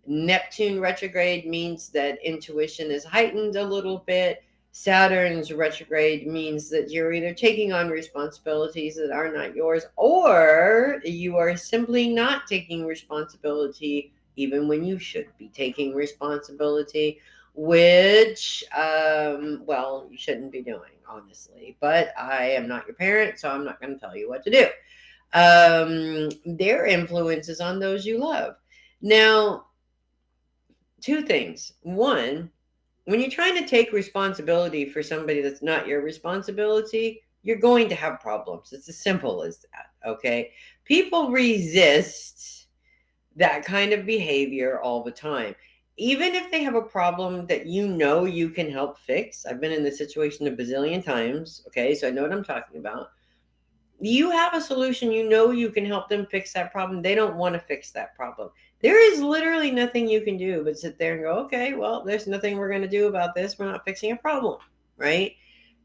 Speaker 1: Neptune retrograde means that intuition is heightened a little bit. Saturn's retrograde means that you're either taking on responsibilities that are not yours, or you are simply not taking responsibility even when you should be taking responsibility, which, well, you shouldn't be doing, honestly. But I am not your parent, so I'm not going to tell you what to do. Their influence is on those you love. Now, two things. One, when you're trying to take responsibility for somebody that's not your responsibility, you're going to have problems. It's as simple as that, okay? People resist that kind of behavior all the time. Even if they have a problem that you can help fix. I've been in this situation a bazillion times, okay? So I know what I'm talking about. You have a solution, you can help them fix that problem. They don't want to fix that problem. There is literally nothing you can do but sit there and go, okay, well, there's nothing we're going to do about this. We're not fixing a problem, right?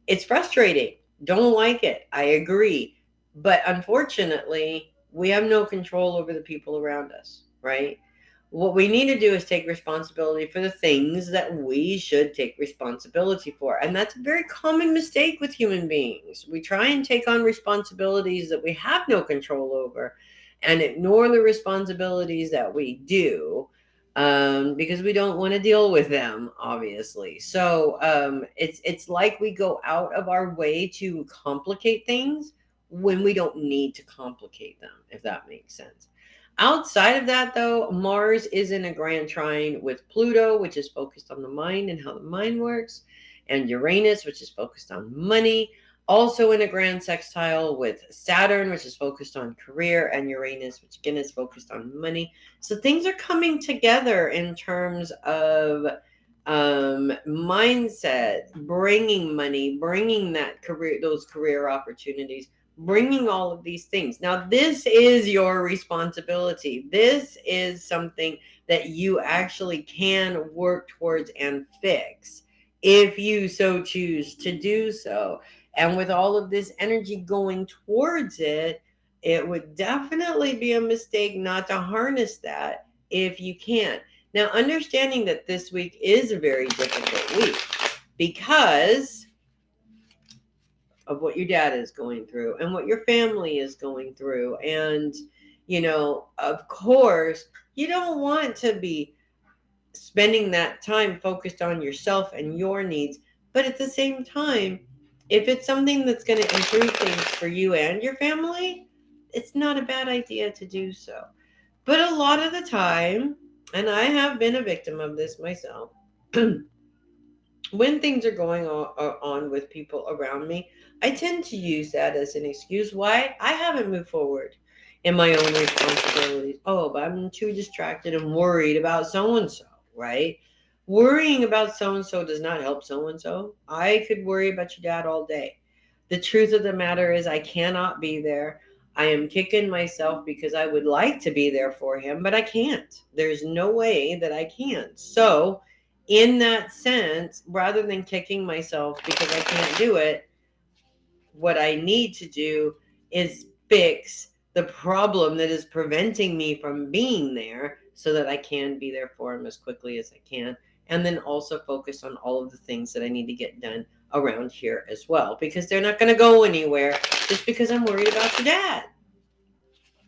Speaker 1: It's frustrating. Don't like it. I agree. But unfortunately, we have no control over the people around us, right? What we need to do is take responsibility for the things that we should take responsibility for. And that's a very common mistake with human beings. We try and take on responsibilities that we have no control over and ignore the responsibilities that we do, because we don't want to deal with them, obviously. So it's like we go out of our way to complicate things when we don't need to complicate them, if that makes sense. Outside of that, though, Mars is in a grand trine with Pluto, which is focused on the mind and how the mind works. and Uranus, which is focused on money. Also in a grand sextile with Saturn, which is focused on career, and Uranus, which again is focused on money. So things are coming together in terms of mindset, bringing money, bringing that career, those career opportunities, bringing all of these things. Now, this is your responsibility. This is something that you actually can work towards and fix if you so choose to do so. And with all of this energy going towards it, it would definitely be a mistake not to harness that if you can. Now, understanding that this week is a very difficult week because of what your dad is going through and what your family is going through. And, of course, you don't want to be spending that time focused on yourself and your needs. But at the same time, if it's something that's going to improve things for you and your family, it's not a bad idea to do so. But a lot of the time, and I have been a victim of this myself, when things are going on with people around me, I tend to use that as an excuse why I haven't moved forward in my own responsibilities. Oh, but I'm too distracted and worried about so and so, right? Worrying about so and so does not help so and so. I could worry about your dad all day. The truth of the matter is, I cannot be there. I am kicking myself because I would like to be there for him, but I can't. There's no way that I can. So, in that sense, rather than kicking myself because I can't do it, what I need to do is fix the problem that is preventing me from being there so that I can be there for him as quickly as I can. And then also focus on all of the things that I need to get done around here as well, because they're not going to go anywhere just because I'm worried about your dad.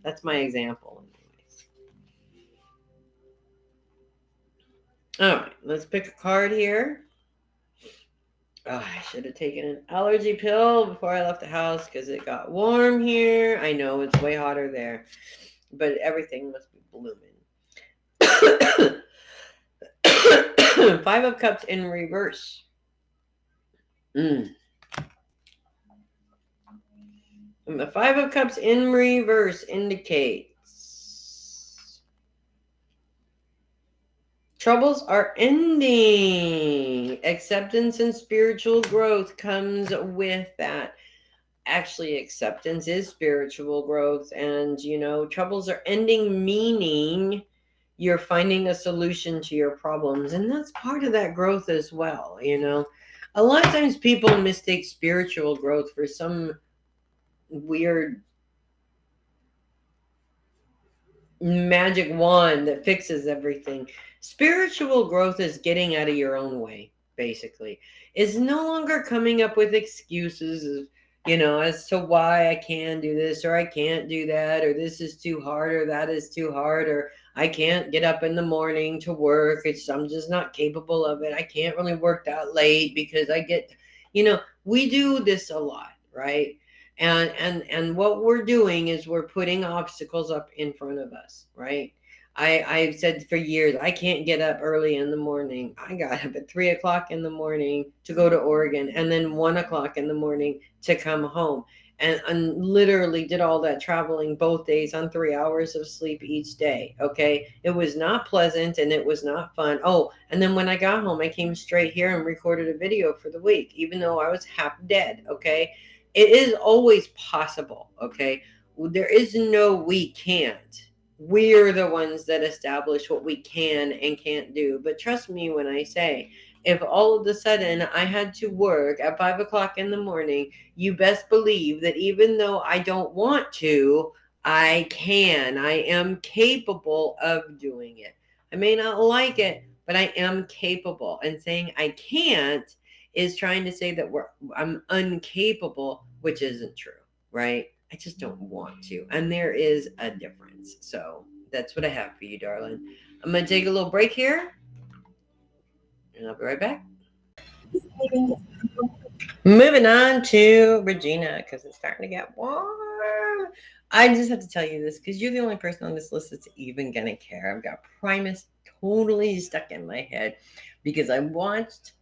Speaker 1: That's my example. All right, let's pick a card here. Oh, I should have taken an allergy pill before I left the house because it got warm here. I know it's way hotter there, but everything must be blooming. Five of Cups in reverse. And the Five of Cups in reverse indicates troubles are ending. Acceptance and spiritual growth comes with that. Actually, acceptance is spiritual growth, and troubles are ending, meaning you're finding a solution to your problems, and that's part of that growth as well. A lot of times people mistake spiritual growth for some weird magic wand that fixes everything. Spiritual growth is getting out of your own way, basically. It's no longer coming up with excuses, as to why I can do this or I can't do that, or this is too hard or that is too hard, or I can't get up in the morning to work. I'm just not capable of it. I can't really work that late because we do this a lot, right? And what we're doing is we're putting obstacles up in front of us, right? I've said for years, I can't get up early in the morning. I got up at 3 o'clock in the morning to go to Oregon, and then 1 o'clock in the morning to come home, and literally did all that traveling both days on 3 hours of sleep each day. Okay. It was not pleasant and it was not fun. Oh, and then when I got home, I came straight here and recorded a video for the week, even though I was half dead. Okay. It is always possible, okay? There is no we can't. We're the ones that establish what we can and can't do. But trust me when I say, if all of a sudden I had to work at 5 o'clock in the morning, you best believe that even though I don't want to, I can. I am capable of doing it. I may not like it, but I am capable. And saying I can't is trying to say that I'm incapable, which isn't true, right? I just don't want to. And there is a difference. So that's what I have for you, darling. I'm going to take a little break here, and I'll be right back. Moving on to Regina, because it's starting to get warm. I just have to tell you this because you're the only person on this list that's even going to care. I've got Primus totally stuck in my head because I watched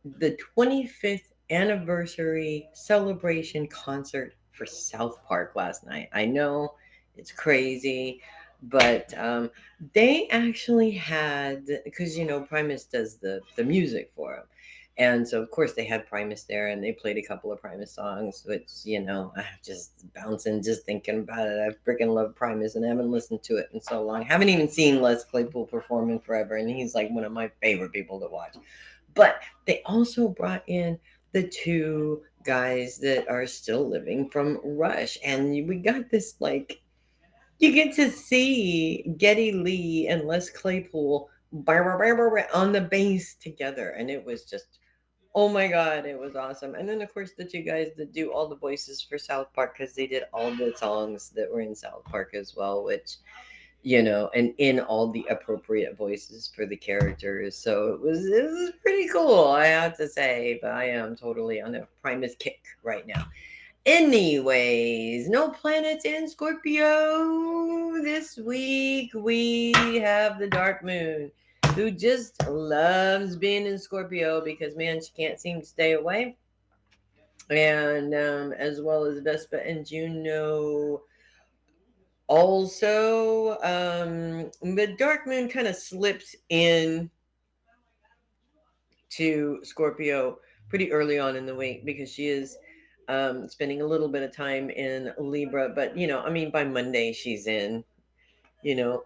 Speaker 1: the 25th anniversary celebration concert for South Park last night. I know it's crazy, but they actually had, because Primus does the music for them. And so, of course, they had Primus there, and they played a couple of Primus songs, which I'm just bouncing just thinking about it. I freaking love Primus, and I haven't listened to it in so long. Haven't even seen Les Claypool perform in forever, and he's like one of my favorite people to watch. But they also brought in the two guys that are still living from Rush. And we got this, like, you get to see Geddy Lee and Les Claypool on the bass together. And it was just, oh my God, it was awesome. And then, of course, the two guys that do all the voices for South Park, because they did all the songs that were in South Park as well, which and in all the appropriate voices for the characters. So it was pretty cool, I have to say. But I am totally on a Primus kick right now. Anyways, no planets in Scorpio this week. We have the Dark Moon, who just loves being in Scorpio because man, she can't seem to stay away. And as well as Vespa and Juno also, the dark moon kind of slips in to Scorpio pretty early on in the week because she is spending a little bit of time in Libra. But, I mean, by Monday, she's in, you know,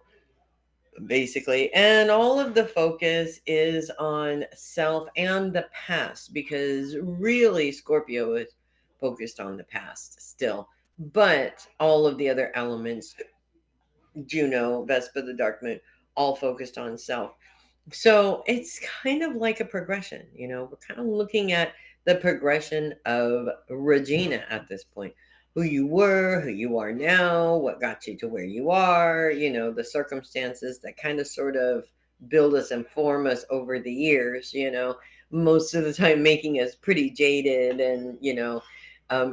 Speaker 1: basically. And all of the focus is on self and the past because really Scorpio is focused on the past still. But all of the other elements, Juno, Vespa, the Dark Moon, all focused on self. So it's kind of like a progression, we're kind of looking at the progression of Regina at this point. Who you were, who you are now, what got you to where you are, the circumstances that kind of sort of build us and form us over the years, most of the time making us pretty jaded and,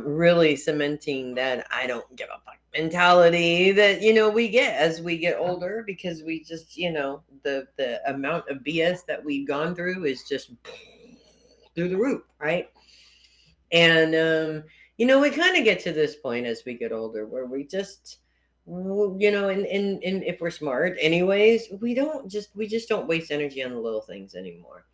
Speaker 1: really cementing that I don't give a fuck mentality that we get as we get older because we just the amount of BS that we've gone through is just through the roof, right? And we kind of get to this point as we get older where we just and if we're smart anyways, we just don't waste energy on the little things anymore,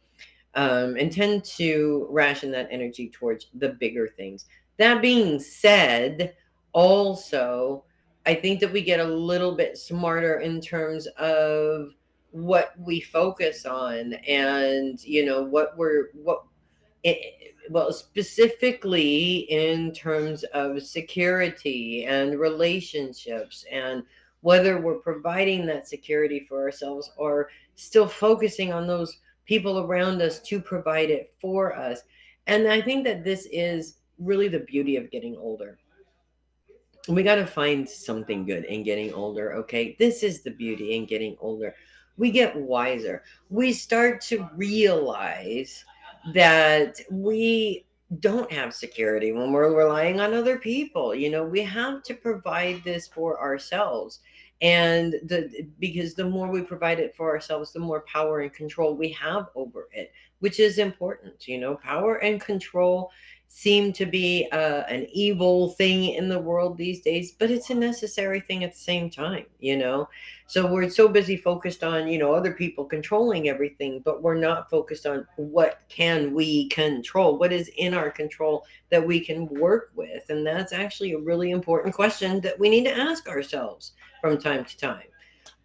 Speaker 1: and tend to ration that energy towards the bigger things. That being said, also, I think that we get a little bit smarter in terms of what we focus on and well, specifically in terms of security and relationships and whether we're providing that security for ourselves or still focusing on those people around us to provide it for us. And I think that this is really the beauty of getting older. We got to find something good in getting older, okay? This is the beauty in getting older. We get wiser. We start to realize that we don't have security when we're relying on other people. We have to provide this for ourselves. And because the more we provide it for ourselves, the more power and control we have over it, which is important. Power and control seem to be an evil thing in the world these days, but it's a necessary thing at the same time. So we're so busy focused on, other people controlling everything, but we're not focused on what can we control, what is in our control that we can work with. And that's actually a really important question that we need to ask ourselves from time to time.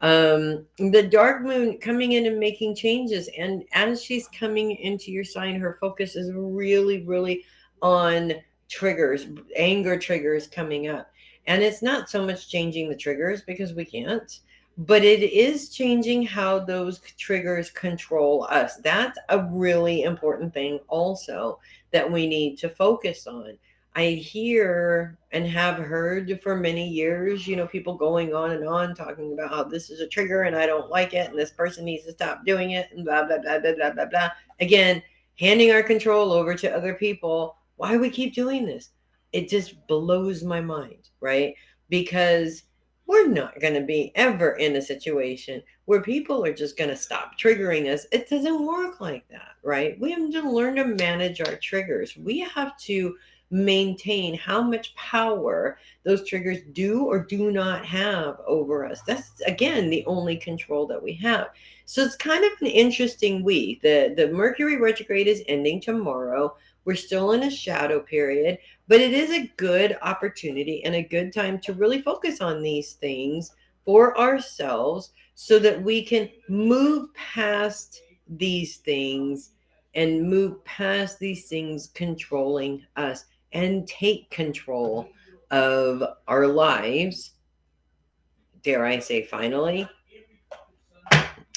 Speaker 1: The dark moon coming in and making changes, and as she's coming into your sign, her focus is really, really on triggers, anger triggers coming up. And it's not so much changing the triggers because we can't, but it is changing how those triggers control us. That's a really important thing also that we need to focus on. I hear and have heard for many years, people going on and on talking about how this is a trigger and I don't like it and this person needs to stop doing it and blah, blah, blah, blah, blah, blah, blah. Again, handing our control over to other people. Why we keep doing this? It just blows my mind, right? Because we're not going to be ever in a situation where people are just going to stop triggering us. It doesn't work like that, right? We have to learn to manage our triggers. We have to maintain how much power those triggers do or do not have over us. That's, again, the only control that we have. So it's kind of an interesting week. The Mercury retrograde is ending tomorrow. We're still in a shadow period, but it is a good opportunity and a good time to really focus on these things for ourselves so that we can move past these things and move past these things controlling us and take control of our lives. Dare I say, finally?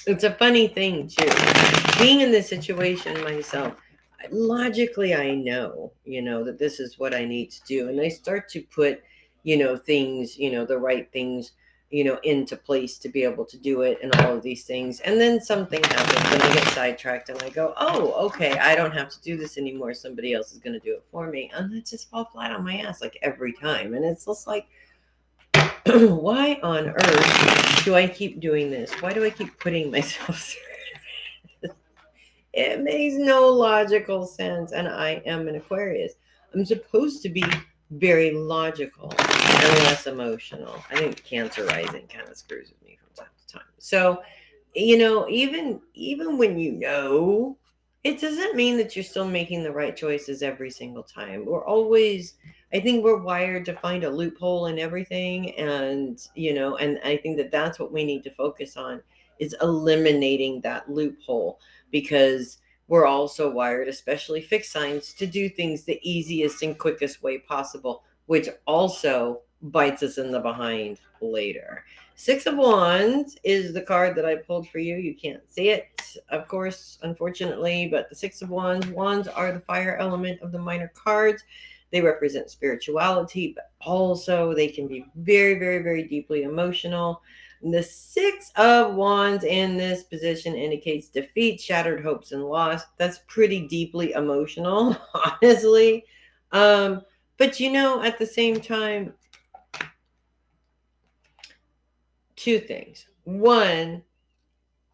Speaker 1: It's a funny thing, too. Being in this situation myself, logically, I know, that this is what I need to do. And I start to put, things, the right things, into place to be able to do it and all of these things. And then something happens and I get sidetracked and I go, oh, okay, I don't have to do this anymore. Somebody else is going to do it for me. And I just fall flat on my ass like every time. And it's just like, why on earth do I keep doing this? Why do I keep putting myself through? It makes no logical sense. And I am an Aquarius. I'm supposed to be very logical and less emotional. I think Cancer rising kind of screws with me from time to time. So, even when it doesn't mean that you're still making the right choices every single time. I think we're wired to find a loophole in everything. And I think that that's what we need to focus on, is eliminating that loophole, because we're also wired, especially fixed signs, to do things the easiest and quickest way possible, which also bites us in the behind later. Six of Wands is the card that I pulled for you. You can't see it, of course, unfortunately, but the Six of Wands are the fire element of the minor cards. They represent spirituality, but also they can be very, very, very deeply emotional. The Six of Wands in this position indicates defeat, shattered hopes, and loss. That's pretty deeply emotional, honestly. But at the same time, two things. One,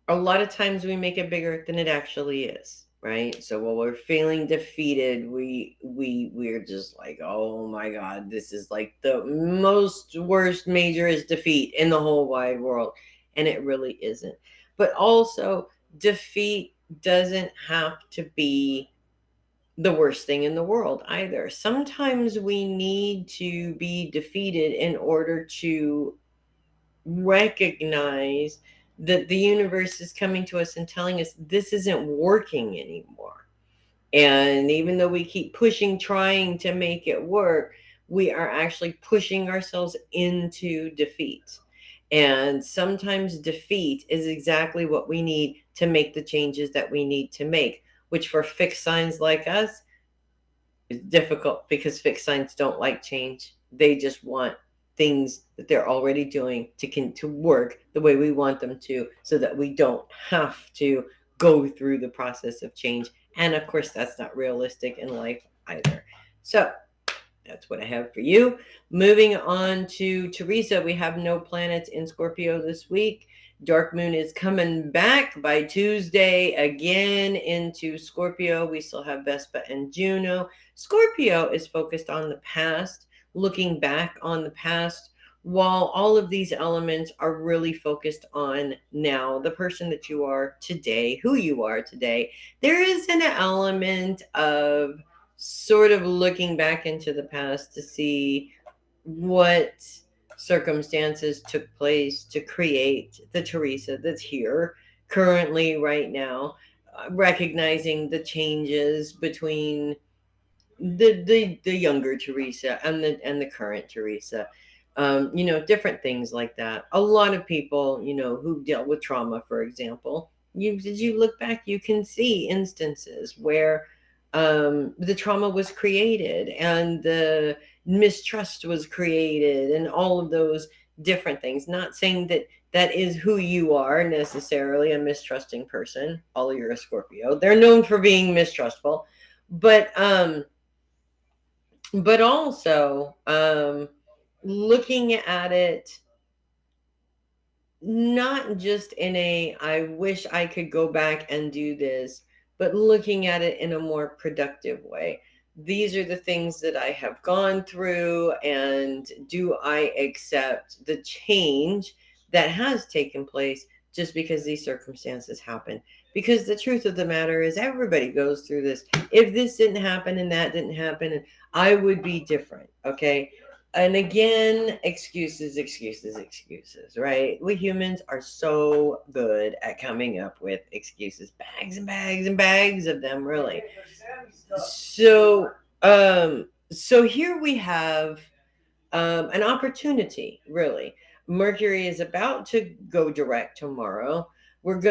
Speaker 1: a lot of times we make it bigger than it actually is, right? So while we're feeling defeated, we're just like, oh my god, this is like the most worst majorest defeat in the whole wide world. And it really isn't. But also, defeat doesn't have to be the worst thing in the world either. Sometimes we need to be defeated in order to recognize that the universe is coming to us and telling us this isn't working anymore. And even though we keep pushing, trying to make it work, we are actually pushing ourselves into defeat. And sometimes defeat is exactly what we need to make the changes that we need to make, which for fixed signs like us is difficult, because fixed signs don't like change. They just want things that they're already doing to work the way we want them to, so that we don't have to go through the process of change. And of course, that's not realistic in life either. So that's what I have for you. Moving on to Theresa, we have no planets in Scorpio this week. Dark moon is coming back by Tuesday again into Scorpio. We still have Vespa and Juno. Scorpio is focused on the past, looking back on the past, while all of these elements are really focused on now, the person that you are today, who you are today. There is an element of sort of looking back into the past to see what circumstances took place to create the Theresa that's here currently right now, recognizing the changes between the younger Theresa and the current Theresa. Different things like that. A lot of people, who dealt with trauma, for example, you look back, you can see instances where the trauma was created and the mistrust was created and all of those different things. Not saying that that is who you are necessarily, a mistrusting person. All you're a Scorpio. They're known for being mistrustful, but also looking at it not just in a, I wish I could go back and do this, but looking at it in a more productive way. These are the things that I have gone through, and do I accept the change that has taken place just because these circumstances happen? Because the truth of the matter is, everybody goes through this. If this didn't happen and that didn't happen, I would be different. Okay. And again, excuses, excuses, excuses, right? We humans are so good at coming up with excuses, bags and bags and bags of them, really. So here we have an opportunity, really. Mercury is about to go direct tomorrow.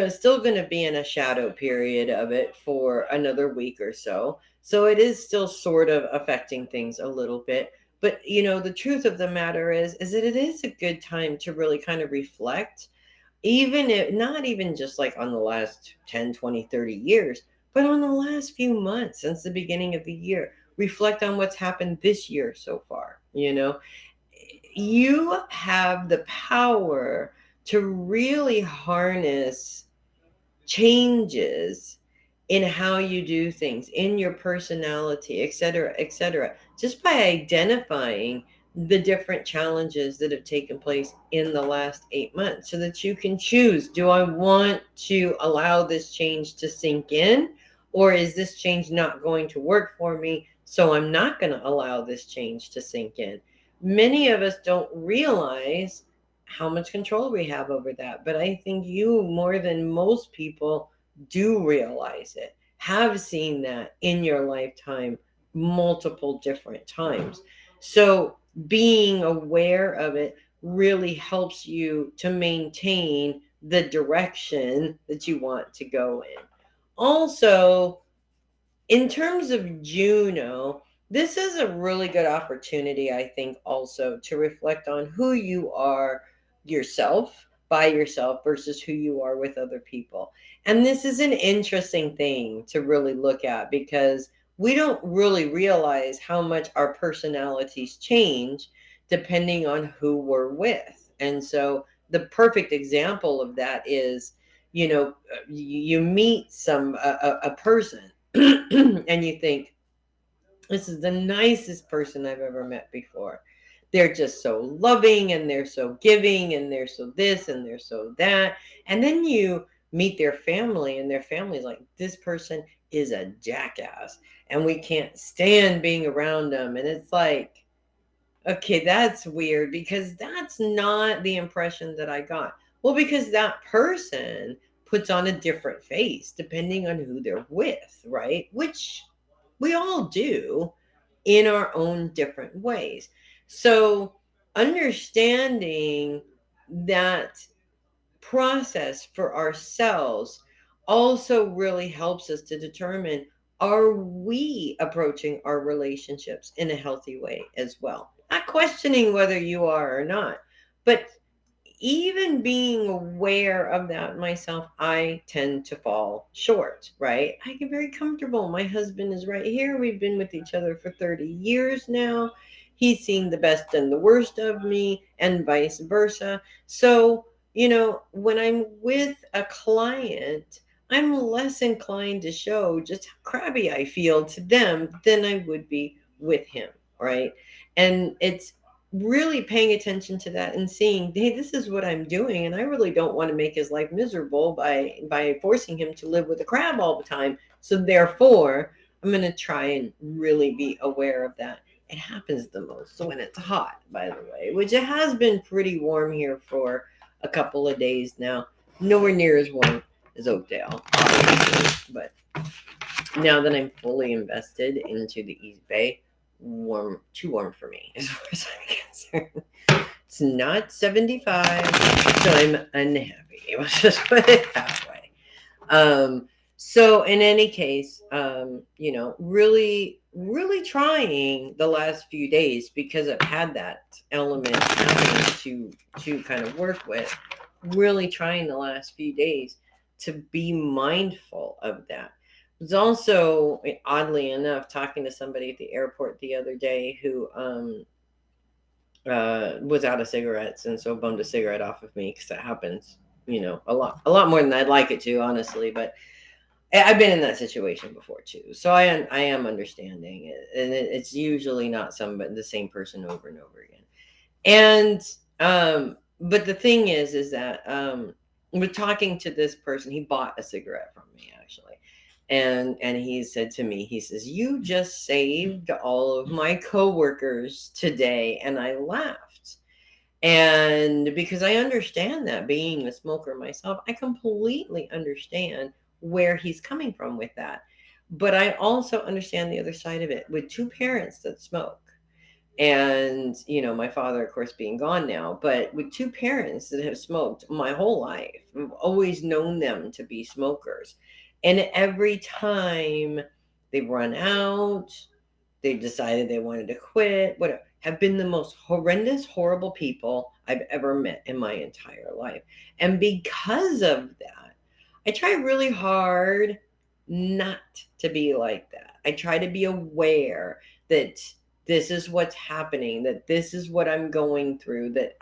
Speaker 1: Still going to be in a shadow period of it for another week or so. So it is still sort of affecting things a little bit. But the truth of the matter is that it is a good time to really kind of reflect, even if not even just like on the last 10, 20, 30 years, but on the last few months since the beginning of the year. Reflect on what's happened this year so far. You have the power to really harness changes in how you do things, in your personality, et cetera, just by identifying the different challenges that have taken place in the last 8 months, so that you can choose, do I want to allow this change to sink in, or is this change not going to work for me, so I'm not going to allow this change to sink in? Many of us don't realize how much control we have over that. But I think you, more than most people, do realize it, have seen that in your lifetime multiple different times. So being aware of it really helps you to maintain the direction that you want to go in. Also, in terms of Juno, this is a really good opportunity, I think, also to reflect on who you are yourself, by yourself, versus who you are with other people. And this is an interesting thing to really look at, because we don't really realize how much our personalities change depending on who we're with. And so the perfect example of that is, you meet a person and you think, this is the nicest person I've ever met before. They're just so loving, and they're so giving, and they're so this and they're so that. And then you meet their family, and their family's like, this person is a jackass and we can't stand being around them. And it's like, okay, that's weird, because that's not the impression that I got. Well, because that person puts on a different face depending on who they're with, right? Which we all do in our own different ways. So, understanding that process for ourselves also really helps us to determine, are we approaching our relationships in a healthy way as well? Not questioning whether you are or not, but even being aware of that myself. I tend to fall short, right? I get very comfortable. My husband is right here. We've been with each other for 30 years now. He's seen the best and the worst of me, and vice versa. So, when I'm with a client, I'm less inclined to show just how crabby I feel to them than I would be with him, right? And it's really paying attention to that and seeing, hey, this is what I'm doing, and I really don't want to make his life miserable by forcing him to live with a crab all the time. So therefore, I'm going to try and really be aware of that. It happens the most when it's hot, by the way, which it has been pretty warm here for a couple of days now. Nowhere near as warm as Oakdale, obviously, but now that I'm fully invested into the East Bay, too warm for me as far as I'm concerned. It's not 75, so I'm unhappy. Let's just put it that way. So in any case, really, really trying the last few days, because I've had that element happening to kind of work with. Really trying the last few days to be mindful of that. I was also, oddly enough, talking to somebody at the airport the other day who was out of cigarettes, and so bummed a cigarette off of me, because that happens, a lot more than I'd like it to, honestly. But I've been in that situation before too, so I am understanding it, and it's usually not the same person over and over again. And but the thing is that we're talking to this person. He bought a cigarette from me, actually, and he said to me, he says, "You just saved all of my coworkers today," and I laughed. And because I understand that, being a smoker myself, I completely understand where he's coming from with that. But I also understand the other side of it, with two parents that smoke. And, my father, of course, being gone now, but with two parents that have smoked my whole life, I've always known them to be smokers. And every time they've run out, they decided they wanted to quit, whatever, have been the most horrendous, horrible people I've ever met in my entire life. And because of that, I try really hard not to be like that. I try to be aware that this is what's happening, that this is what I'm going through, that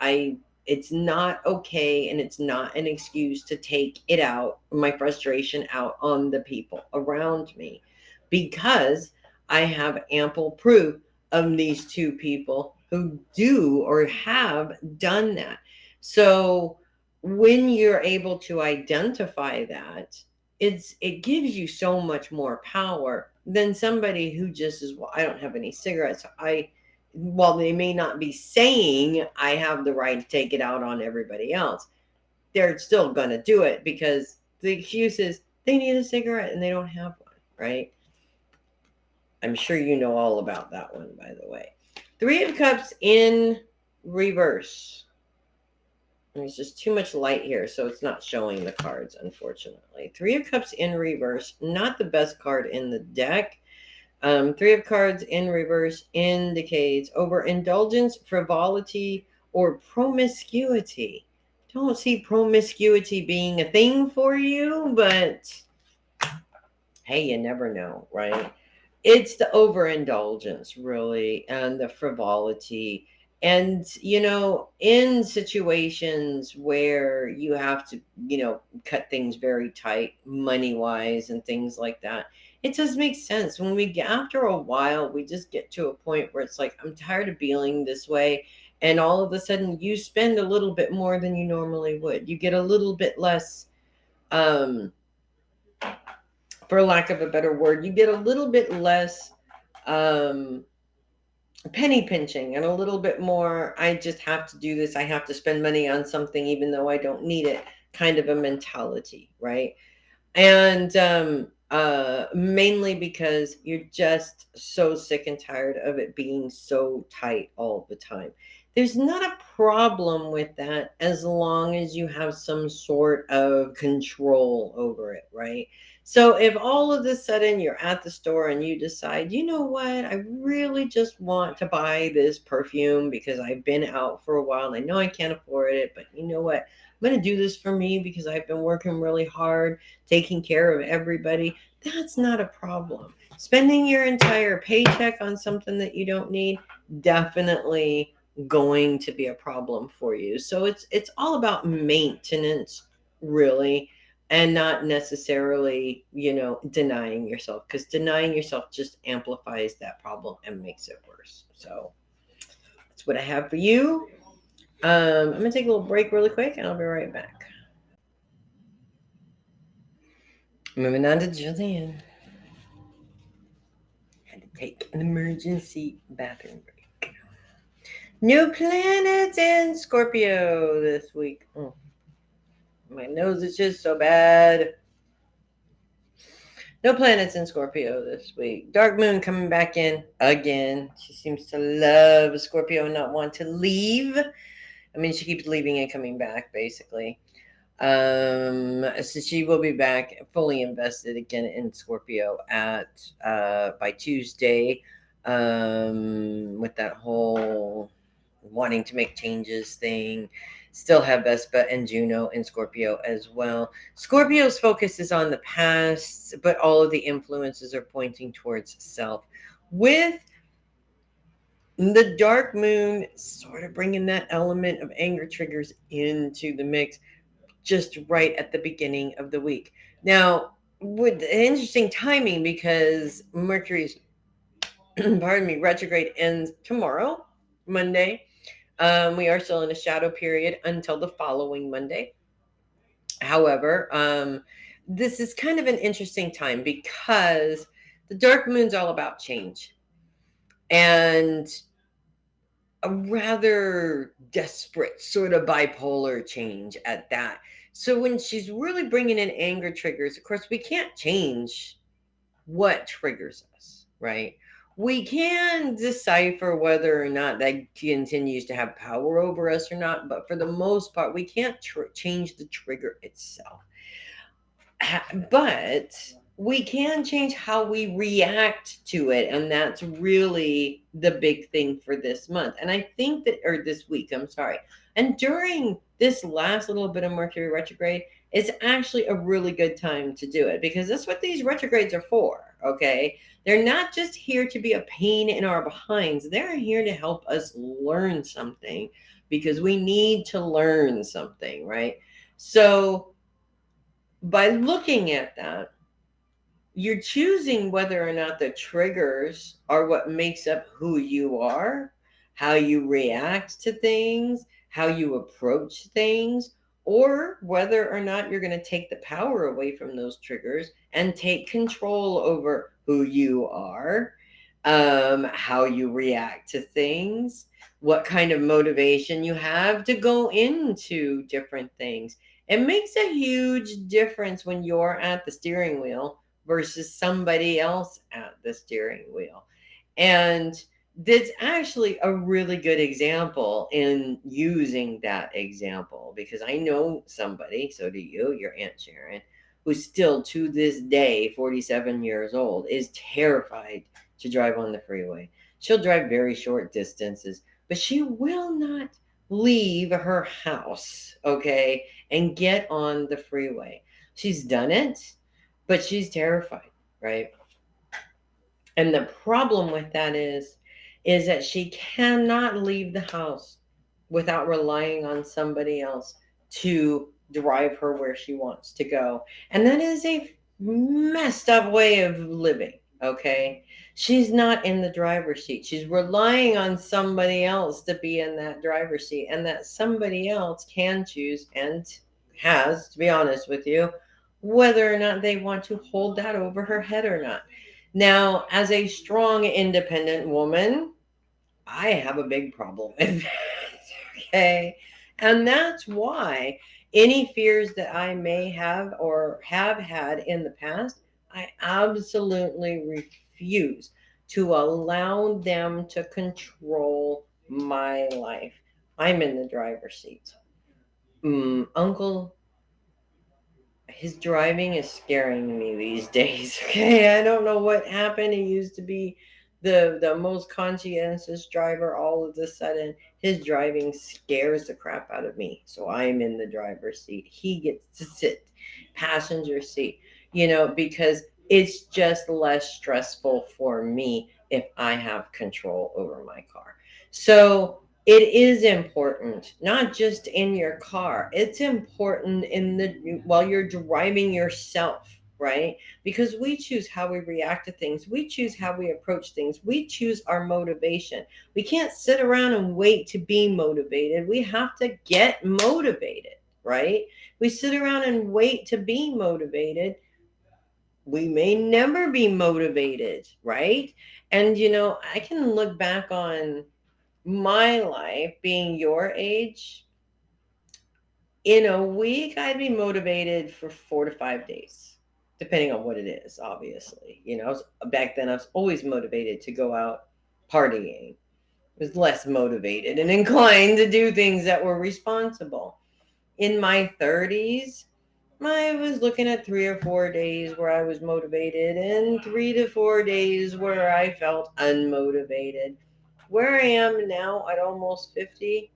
Speaker 1: it's not okay, and it's not an excuse to take it out, my frustration out on the people around me, because I have ample proof of these two people who do or have done that. So when you're able to identify that, it gives you so much more power than somebody who just is, well, I don't have any cigarettes. While they may not be saying I have the right to take it out on everybody else, they're still going to do it, because the excuse is they need a cigarette and they don't have one, right? I'm sure you know all about that one, by the way. Three of Cups in reverse. There's just too much light here, so it's not showing the cards, unfortunately. Three of Cups in reverse, not the best card in the deck. Three of Cards in reverse indicates overindulgence, frivolity, or promiscuity. Don't see promiscuity being a thing for you, but hey, you never know, right? It's the overindulgence, really, and the frivolity. And, in situations where you have to, cut things very tight, money wise, and things like that, it does make sense. When we get, after a while, we just get to a point where it's like, I'm tired of feeling this way. And all of a sudden, you spend a little bit more than you normally would. You get a little bit less, um, for lack of a better word, you get a little bit less um, penny pinching, and a little bit more, I just have to do this. I have to spend money on something even though I don't need it, kind of a mentality, right? And mainly because you're just so sick and tired of it being so tight all the time. There's not a problem with that as long as you have some sort of control over it, right? So if all of a sudden you're at the store and you decide, you know what, I really just want to buy this perfume because I've been out for a while and I know I can't afford it, but you know what, I'm going to do this for me because I've been working really hard taking care of everybody. That's not a problem. Spending your entire paycheck on something that you don't need, definitely going to be a problem for you. So it's all about maintenance, really, and not necessarily, denying yourself, because denying yourself just amplifies that problem and makes it worse. So that's what I have for you. I'm gonna take a little break really quick, and I'll be right back. Moving on to Jillian. Had to take an emergency bathroom break. New planets in Scorpio this week. Oh, my nose is just so bad. No planets in Scorpio this week. Dark Moon coming back in again. She seems to love Scorpio and not want to leave. I mean, she keeps leaving and coming back, basically. So she will be back fully invested again in Scorpio at by Tuesday, with that whole wanting to make changes thing. Still have Vespa and Juno in Scorpio as well. Scorpio's focus is on the past, but all of the influences are pointing towards self. With The dark moon sort of bringing that element of anger triggers into the mix just right at the beginning of the week. Now, with interesting timing because Mercury's pardon me, retrograde ends tomorrow, Monday. We are still in a shadow period until the following Monday. However, this is kind of an interesting time because the dark moon's all about change and a rather desperate sort of bipolar change at that. So when she's really bringing in anger triggers, of course, we can't change what triggers us, right? We can decipher whether or not that continues to have power over us or not, but for the most part, we can't change the trigger itself. But we can change how we react to it, and that's really the big thing for this month. And I think that, or this week, I'm sorry. And during this last little bit of Mercury retrograde, it's actually a really good time to do it because that's what these retrogrades are for. Okay, they're not just here to be a pain in our behinds, they're here to help us learn something because we need to learn something, right? So by looking at that, you're choosing whether or not the triggers are what makes up who you are, how you react to things, how you approach things, or whether or not you're going to take the power away from those triggers and take control over who you are, how you react to things, what kind of motivation you have to go into different things. It makes a huge difference when you're at the steering wheel versus somebody else at the steering wheel. And that's actually a really good example in using that example because I know somebody, so do you, your Aunt Sharon, who's still to this day, 47 years old, is terrified to drive on the freeway. She'll drive very short distances, but she will not leave her house, okay, and get on the freeway. She's done it, but she's terrified, right? And the problem with that is that she cannot leave the house without relying on somebody else to drive her where she wants to go. And that is a messed up way of living, okay? She's not in the driver's seat. She's relying on somebody else to be in that driver's seat, and that somebody else can choose and has, to be honest with you, whether or not they want to hold that over her head or not. Now, as a strong, independent woman, I have a big problem with that. Okay. And that's why any fears that I may have or have had in the past, I absolutely refuse to allow them to control my life. I'm in the driver's seat. Uncle, his driving is scaring me these days. Okay, I don't know what happened. He used to be the most conscientious driver. All of a sudden, his driving scares the crap out of me. So I'm in the driver's seat. He gets to sit passenger seat. Because it's just less stressful for me if I have control over my car. So it is important not just in your car, it's important in the while you're driving yourself, right? Because we choose how we react to things, we choose how we approach things, we choose our motivation. We can't sit around and wait to be motivated, we have to get motivated, right? We sit around and wait to be motivated, we may never be motivated, right? And I can look back on my life being your age. In a week, I'd be motivated for 4 to 5 days, depending on what it is, obviously. Back then, I was always motivated to go out partying. I was less motivated and inclined to do things that were responsible. In my 30s, I was looking at 3 or 4 days where I was motivated and 3 to 4 days where I felt unmotivated. Where I am now at almost 50,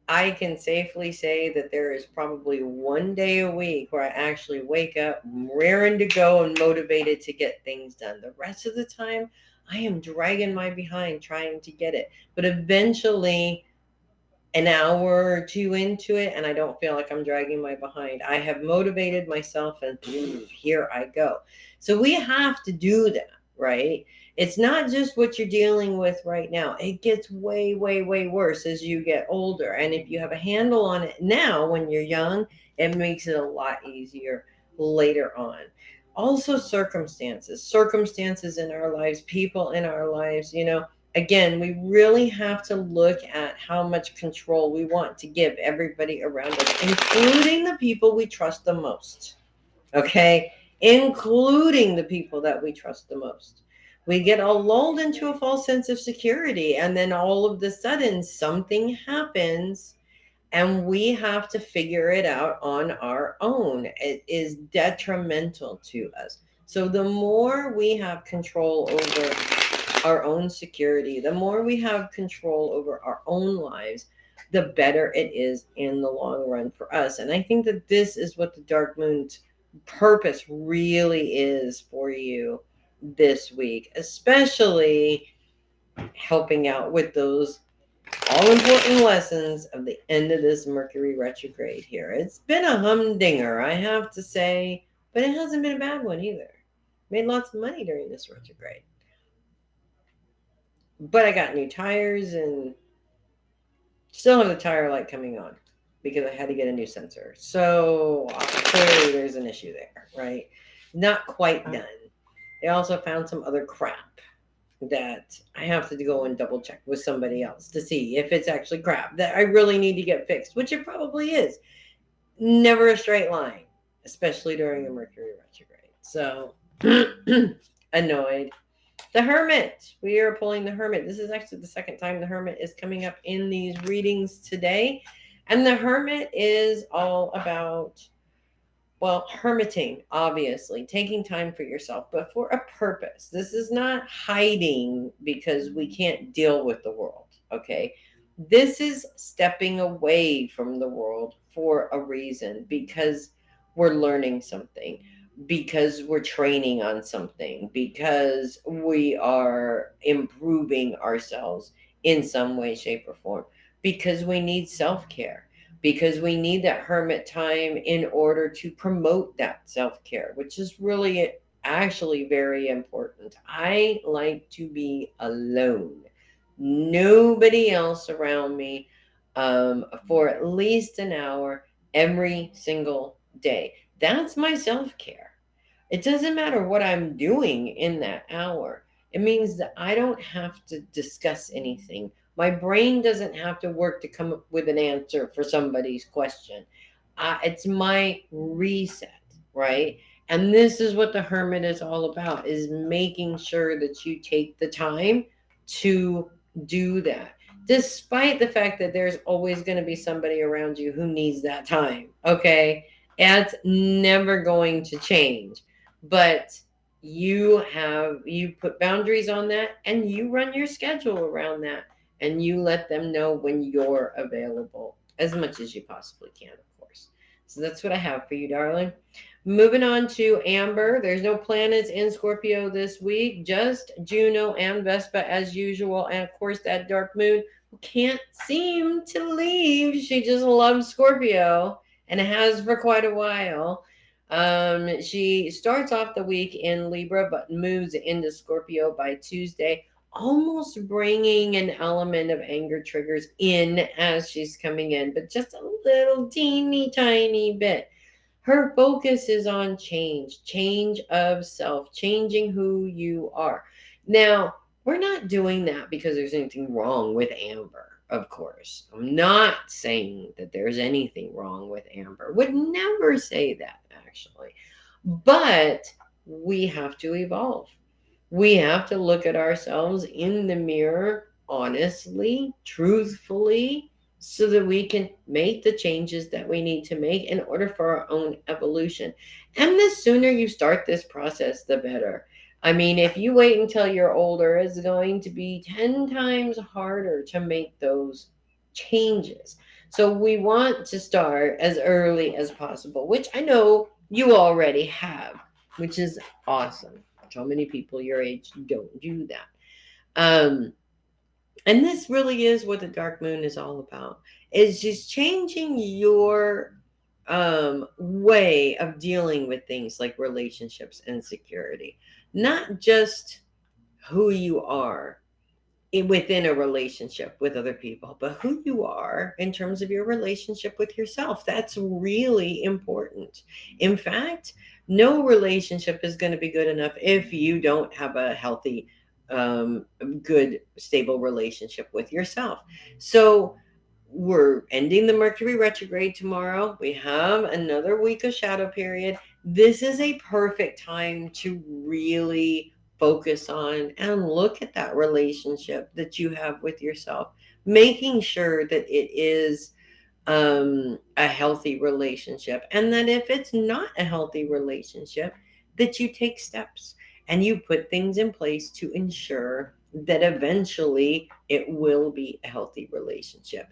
Speaker 1: I can safely say that there is probably one day a week where I actually wake up raring to go and motivated to get things done. The rest of the time, I am dragging my behind trying to get it. But eventually, an hour or two into it, and I don't feel like I'm dragging my behind. I have motivated myself, and here I go. So we have to do that, right? It's not just what you're dealing with right now. It gets way, way, way worse as you get older. And if you have a handle on it now when you're young, it makes it a lot easier later on. Also, circumstances in our lives, people in our lives, again, we really have to look at how much control we want to give everybody around us, including the people we trust the most. Okay? Including the people that we trust the most. We get all lulled into a false sense of security, and then all of a sudden something happens and we have to figure it out on our own. It is detrimental to us. So the more we have control over our own security, the more we have control over our own lives, the better it is in the long run for us. And I think that this is what the dark moon's purpose really is for you this week, especially helping out with those all important lessons of the end of this Mercury retrograde here. It's been a humdinger, I have to say, but it hasn't been a bad one either. Made lots of money during this retrograde. But I got new tires and still have the tire light coming on because I had to get a new sensor. So clearly there's an issue there, right? Not quite done. They also found some other crap that I have to go and double check with somebody else to see if it's actually crap that I really need to get fixed, which it probably is. Never a straight line, especially during a Mercury retrograde. So annoyed. The Hermit. We are pulling the Hermit. This is actually the second time the Hermit is coming up in these readings today. And the Hermit is all about, well, hermiting, obviously, taking time for yourself, but for a purpose. This is not hiding because we can't deal with the world, okay? This is stepping away from the world for a reason, because we're learning something, because we're training on something, because we are improving ourselves in some way, shape, or form, because we need self care, because we need that hermit time in order to promote that self care, which is really actually very important. I like to be alone, nobody else around me, for at least an hour every single day. That's my self care. It doesn't matter what I'm doing in that hour. It means that I don't have to discuss anything. My brain doesn't have to work to come up with an answer for somebody's question. It's my reset, right? And this is what the hermit is all about, is making sure that you take the time to do that, despite the fact that there's always going to be somebody around you who needs that time. Okay, that's never going to change. But you put boundaries on that, and you run your schedule around that, and you let them know when you're available as much as you possibly can, of course. So that's what I have for you, darling. Moving on to Amber. There's no planets in Scorpio this week, just Juno and Vespa as usual, and of course that dark moon who can't seem to leave. She just loves Scorpio and has for quite a while. She starts off the week in Libra, but moves into Scorpio by Tuesday, almost bringing an element of anger triggers in as she's coming in, but just a little teeny tiny bit. Her focus is on change of self, changing who you are. Now, we're not doing that because there's anything wrong with Amber, of course. I'm not saying that there's anything wrong with Amber. Would never say that, actually. But we have to evolve. We have to look at ourselves in the mirror honestly, truthfully, so that we can make the changes that we need to make in order for our own evolution. And the sooner you start this process, the better. I mean, if you wait until you're older, it's going to be 10 times harder to make those changes. So we want to start as early as possible, which I know you already have, which is awesome. So many people your age don't do that. Um, and this really is what the dark moon is all about. It's just changing your way of dealing with things like relationships and security, not just who you are within a relationship with other people, but who you are in terms of your relationship with yourself. That's really important. In fact, no relationship is going to be good enough if you don't have a healthy, um, good, stable relationship with yourself. So, we're ending the Mercury retrograde tomorrow. We have another week of shadow period. This is a perfect time to really focus on and look at that relationship that you have with yourself, making sure that it is a healthy relationship, and that if it's not a healthy relationship, that you take steps and you put things in place to ensure that eventually it will be a healthy relationship.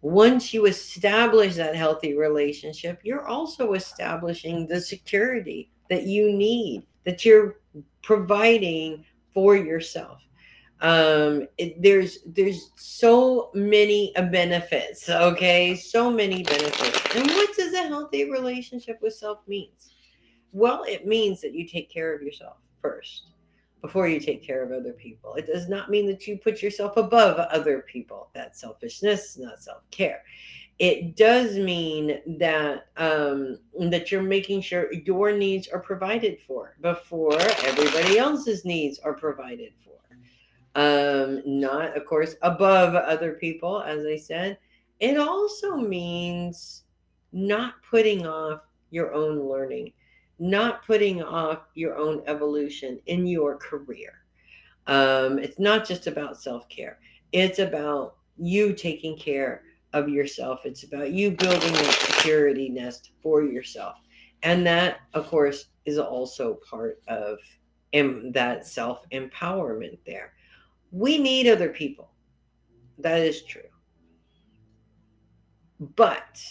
Speaker 1: Once you establish that healthy relationship, you're also establishing the security that you need, that you're providing for yourself. There's so many benefits, okay, so many benefits. And what does a healthy relationship with self means? Well, it means that you take care of yourself first before you take care of other people. It does not mean that you put yourself above other people. That's selfishness, not self-care. It does mean that you're making sure your needs are provided for before everybody else's needs are provided for. Not, of course, above other people, as I said. It also means not putting off your own learning, not putting off your own evolution in your career. It's not just about self care, it's about you taking care of yourself. It's about you building that security nest for yourself. And that, of course, is also part of that self empowerment there. We need other people. That is true. But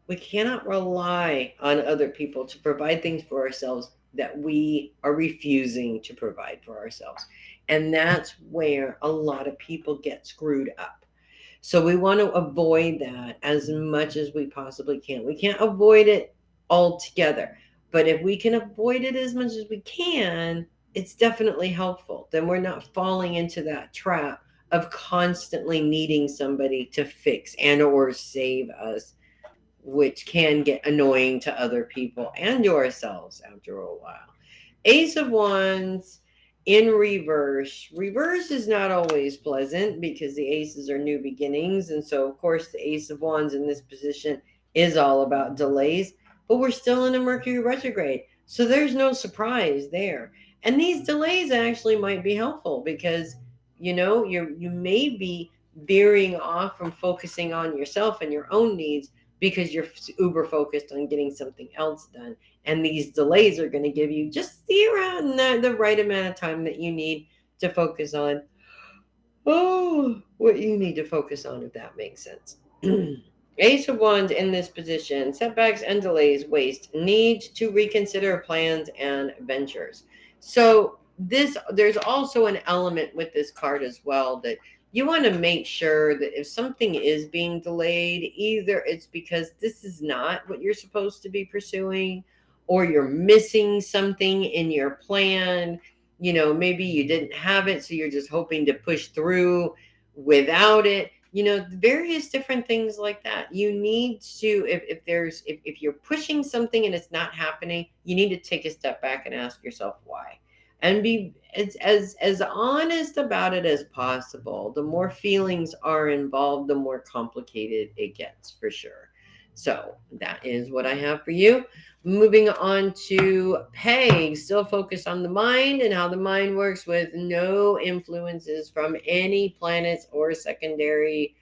Speaker 1: we cannot rely on other people to provide things for ourselves that we are refusing to provide for ourselves. And that's where a lot of people get screwed up. So we want to avoid that as much as we possibly can. We can't avoid it altogether, but if we can avoid it as much as we can, it's definitely helpful. Then we're not falling into that trap of constantly needing somebody to fix and or save us, which can get annoying to other people and yourselves after a while. Ace of Wands in reverse. Reverse is not always pleasant because the aces are new beginnings. And so, of course, the Ace of Wands in this position is all about delays, but we're still in a Mercury retrograde. So there's no surprise there. And these delays actually might be helpful because, you may be veering off from focusing on yourself and your own needs because you're uber focused on getting something else done. And these delays are going to give you just the right amount of time that you need to focus on what you need to focus on, if that makes sense. Ace of Wands in this position, setbacks and delays, waste, need to reconsider plans and ventures. So there's also an element with this card as well, that you want to make sure that if something is being delayed, either it's because this is not what you're supposed to be pursuing, or you're missing something in your plan. Maybe you didn't have it, so you're just hoping to push through without it. Various different things like that. You need to, if you're pushing something and it's not happening, you need to take a step back and ask yourself why, and be as honest about it as possible. The more feelings are involved, the more complicated it gets, for sure. So that is what I have for you. Moving on to Peg, still focused on the mind and how the mind works with no influences from any planets or secondary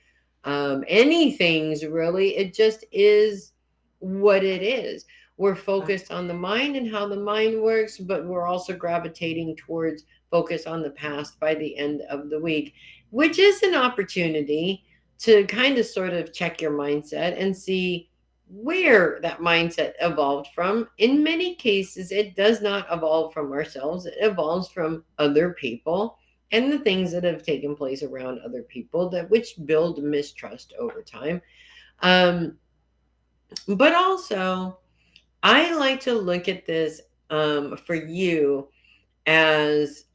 Speaker 1: anythings, really. It just is what it is. We're focused on the mind and how the mind works, but we're also gravitating towards focus on the past by the end of the week, which is an opportunity to kind of sort of check your mindset and see where that mindset evolved from. In many cases, it does not evolve from ourselves, it evolves from other people and the things that have taken place around other people that which build mistrust over time. Um, but also, I like to look at this for you as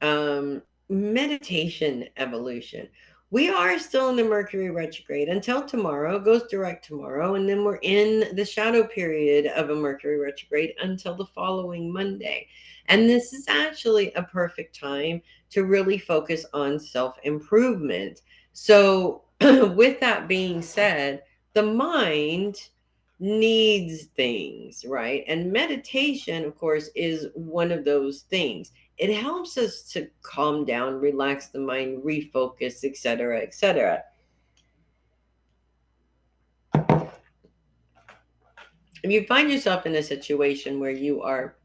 Speaker 1: meditation evolution. We are still in the Mercury retrograde until tomorrow. It goes direct tomorrow. And then we're in the shadow period of a Mercury retrograde until the following Monday. And this is actually a perfect time to really focus on self improvement. So, with that being said, the mind needs things, right? And meditation, of course, is one of those things. It helps us to calm down, relax the mind, refocus, etc., etc. If you find yourself in a situation where you are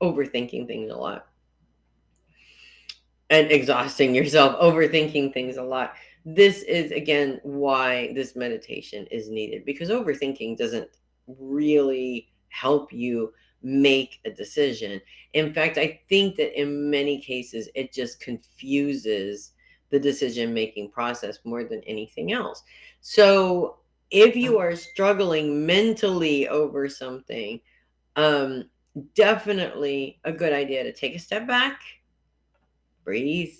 Speaker 1: overthinking things a lot and exhausting yourself, overthinking things a lot, this is again why this meditation is needed, because overthinking doesn't really help you make a decision. In fact, I think that in many cases it just confuses the decision making process more than anything else. So if you are struggling mentally over something, um definitely a good idea to take a step back, breathe,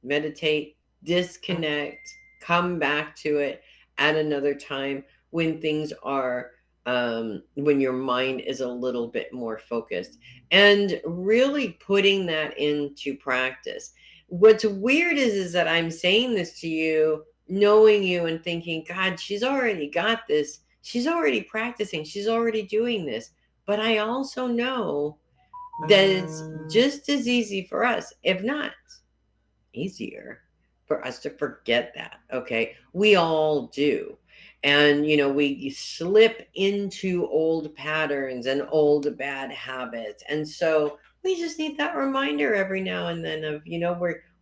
Speaker 1: meditate, disconnect, come back to it at another time when things are, when your mind is a little bit more focused, and really putting that into practice. What's weird is that I'm saying this to you, knowing you and thinking, God, she's already got this. She's already practicing. She's already doing this. But I also know that it's just as easy for us, if not easier, for us to forget that. Okay, we all do. And we slip into old patterns and old bad habits, and so we just need that reminder every now and then of,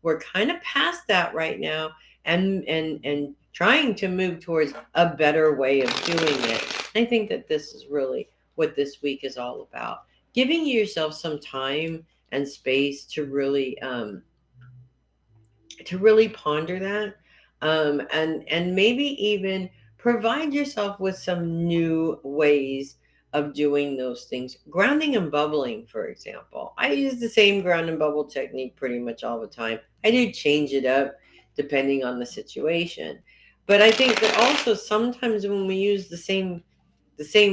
Speaker 1: we're kind of past that right now, and trying to move towards a better way of doing it. I think that this is really what this week is all about, giving yourself some time and space to really ponder that, and maybe even provide yourself with some new ways of doing those things. Grounding and bubbling, for example, I use the same ground and bubble technique pretty much all the time. I do change it up depending on the situation, but I think that also sometimes when we use the same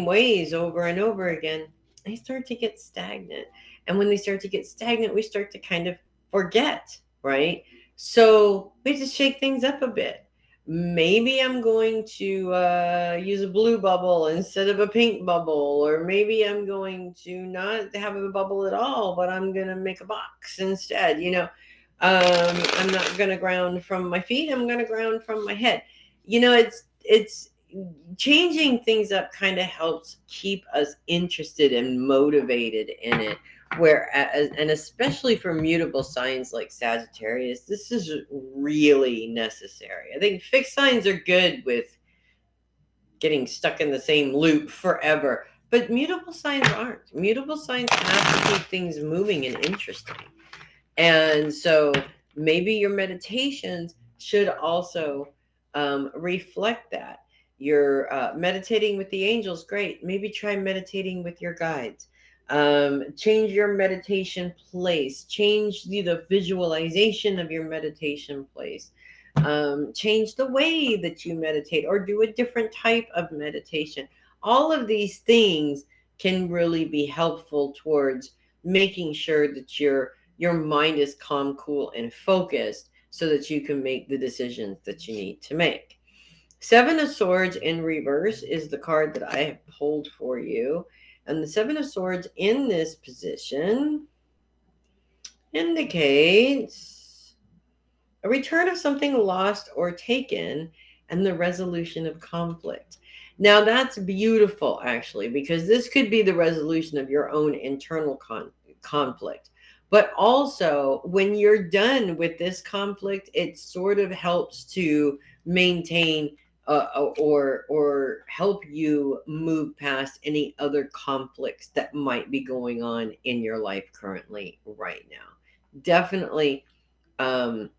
Speaker 1: ways over and over again, they start to get stagnant. And when they start to get stagnant, we start to kind of forget, right? So we just shake things up a bit. Maybe I'm going to use a blue bubble instead of a pink bubble, or maybe I'm going to not have a bubble at all, but I'm going to make a box instead. I'm not going to ground from my feet. I'm going to ground from my head. It's changing things up kind of helps keep us interested and motivated in it. Whereas, and especially for mutable signs like Sagittarius, this is really necessary. I think fixed signs are good with getting stuck in the same loop forever, but mutable signs aren't. Mutable signs have to keep things moving and interesting. And so maybe your meditations should also reflect that. You're meditating with the angels, great. Maybe try meditating with your guides. Change your meditation place, change the visualization of your meditation place. Change the way that you meditate, or do a different type of meditation. All of these things can really be helpful towards making sure that your mind is calm, cool, and focused so that you can make the decisions that you need to make. Seven of Swords in reverse is the card that I have pulled for you. And the Seven of Swords in this position indicates a return of something lost or taken and the resolution of conflict. Now, that's beautiful, actually, because this could be the resolution of your own internal conflict. But also, when you're done with this conflict, it sort of helps to maintain or help you move past any other conflicts that might be going on in your life currently right now. Definitely um,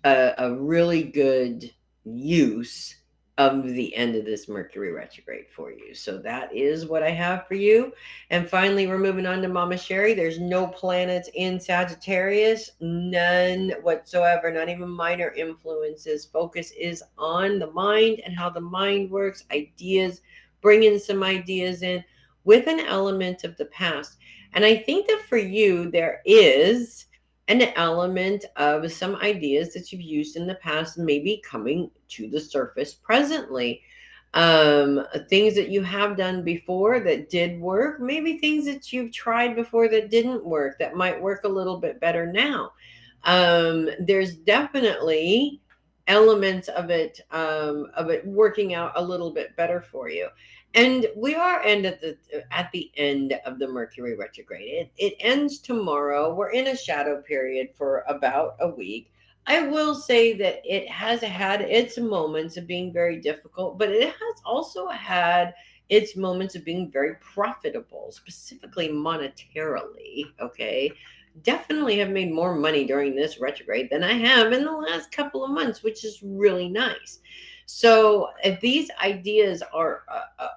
Speaker 1: a really good use of the end of this Mercury retrograde for you. So that is what I have for you. And finally, we're moving on to Mama Sherry. There's no planets in Sagittarius, none whatsoever, not even minor influences. Focus is on the mind and how the mind works, ideas, bringing some ideas in with an element of the past. And I think that for you, there is an element of some ideas that you've used in the past maybe coming to the surface presently. Things that you have done before that did work, maybe things that you've tried before that didn't work that might work a little bit better now. There's definitely elements of it working out a little bit better for you. And we are at the end of the Mercury retrograde. It ends tomorrow. We're in a shadow period for about a week. I will say that it has had its moments of being very difficult, but it has also had its moments of being very profitable, specifically monetarily. Okay. Definitely have made more money during this retrograde than I have in the last couple of months, which is really nice. So, if these ideas are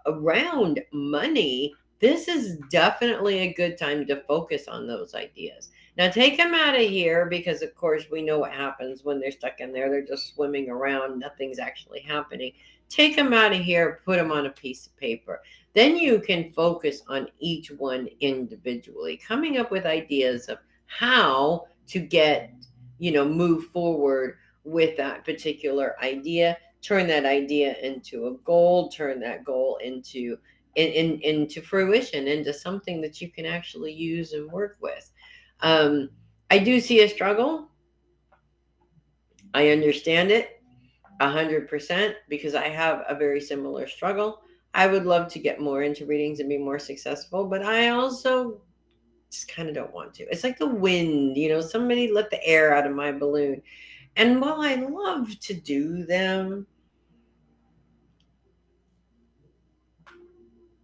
Speaker 1: around money, this is definitely a good time to focus on those ideas. Now, take them out of here because, of course, we know what happens when they're stuck in there. They're just swimming around, nothing's actually happening. Take them out of here, put them on a piece of paper. Then you can focus on each one individually, coming up with ideas of how to get, move forward with that particular idea, turn that idea into a goal, turn that goal into fruition, into something that you can actually use and work with. um, I do see a struggle. I understand it 100% because I have a very similar struggle. I would love to get more into readings and be more successful, but I also just kind of don't want to. It's like the wind, somebody let the air out of my balloon. And while I love to do them,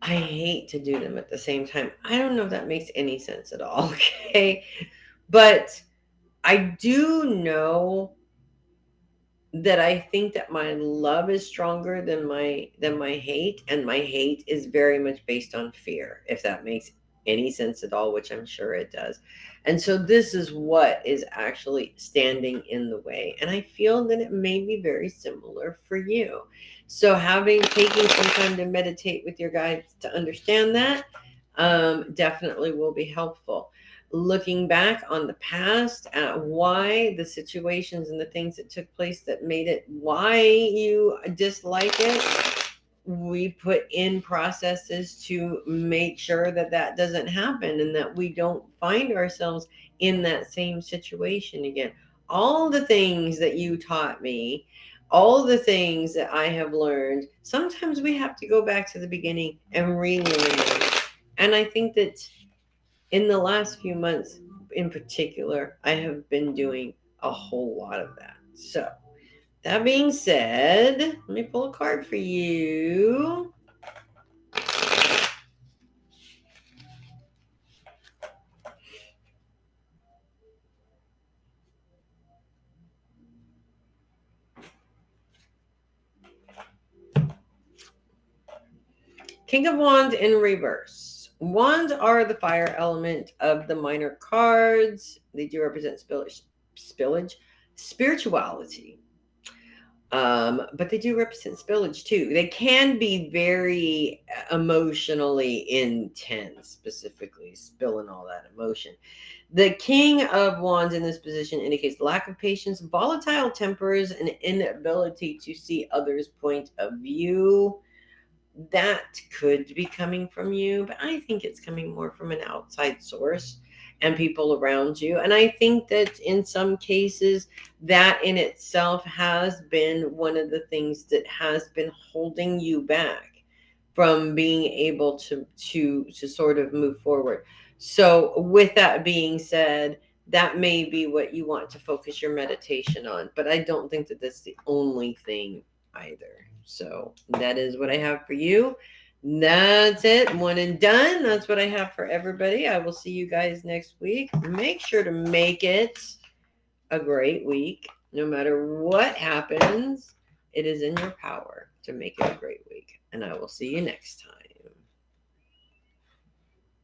Speaker 1: I hate to do them at the same time. I don't know if that makes any sense at all. Okay. But I do know that I think that my love is stronger than my hate, and my hate is very much based on fear, if that makes any sense at all, which I'm sure it does. And so this is what is actually standing in the way, and I feel that it may be very similar for you. So having taking some time to meditate with your guides to understand that definitely will be helpful. Looking back on the past at why the situations and the things that took place that made it why you dislike it, we put in processes to make sure that that doesn't happen and that we don't find ourselves in that same situation again. All the things that you taught me, all the things that I have learned, sometimes we have to go back to the beginning and relearn them. And I think that in the last few months in particular, I have been doing a whole lot of that. So, that being said, let me pull a card for you. King of Wands in reverse. Wands are the fire element of the minor cards. They do represent spirituality. But they do represent spillage too. They can be very emotionally intense, specifically spilling all that emotion. The King of Wands in this position indicates lack of patience, volatile tempers, and inability to see others' point of view. That could be coming from you, but I think it's coming more from an outside source and people around you. And I think that in some cases, that in itself has been one of the things that has been holding you back from being able to sort of move forward. So with that being said, that may be what you want to focus your meditation on, but I don't think that that's the only thing either. So that is what I have for you. That's it. One and done. That's what I have for everybody. I will see you guys next week. Make sure to make it a great week. No matter what happens, it is in your power to make it a great week. And I will see you next time.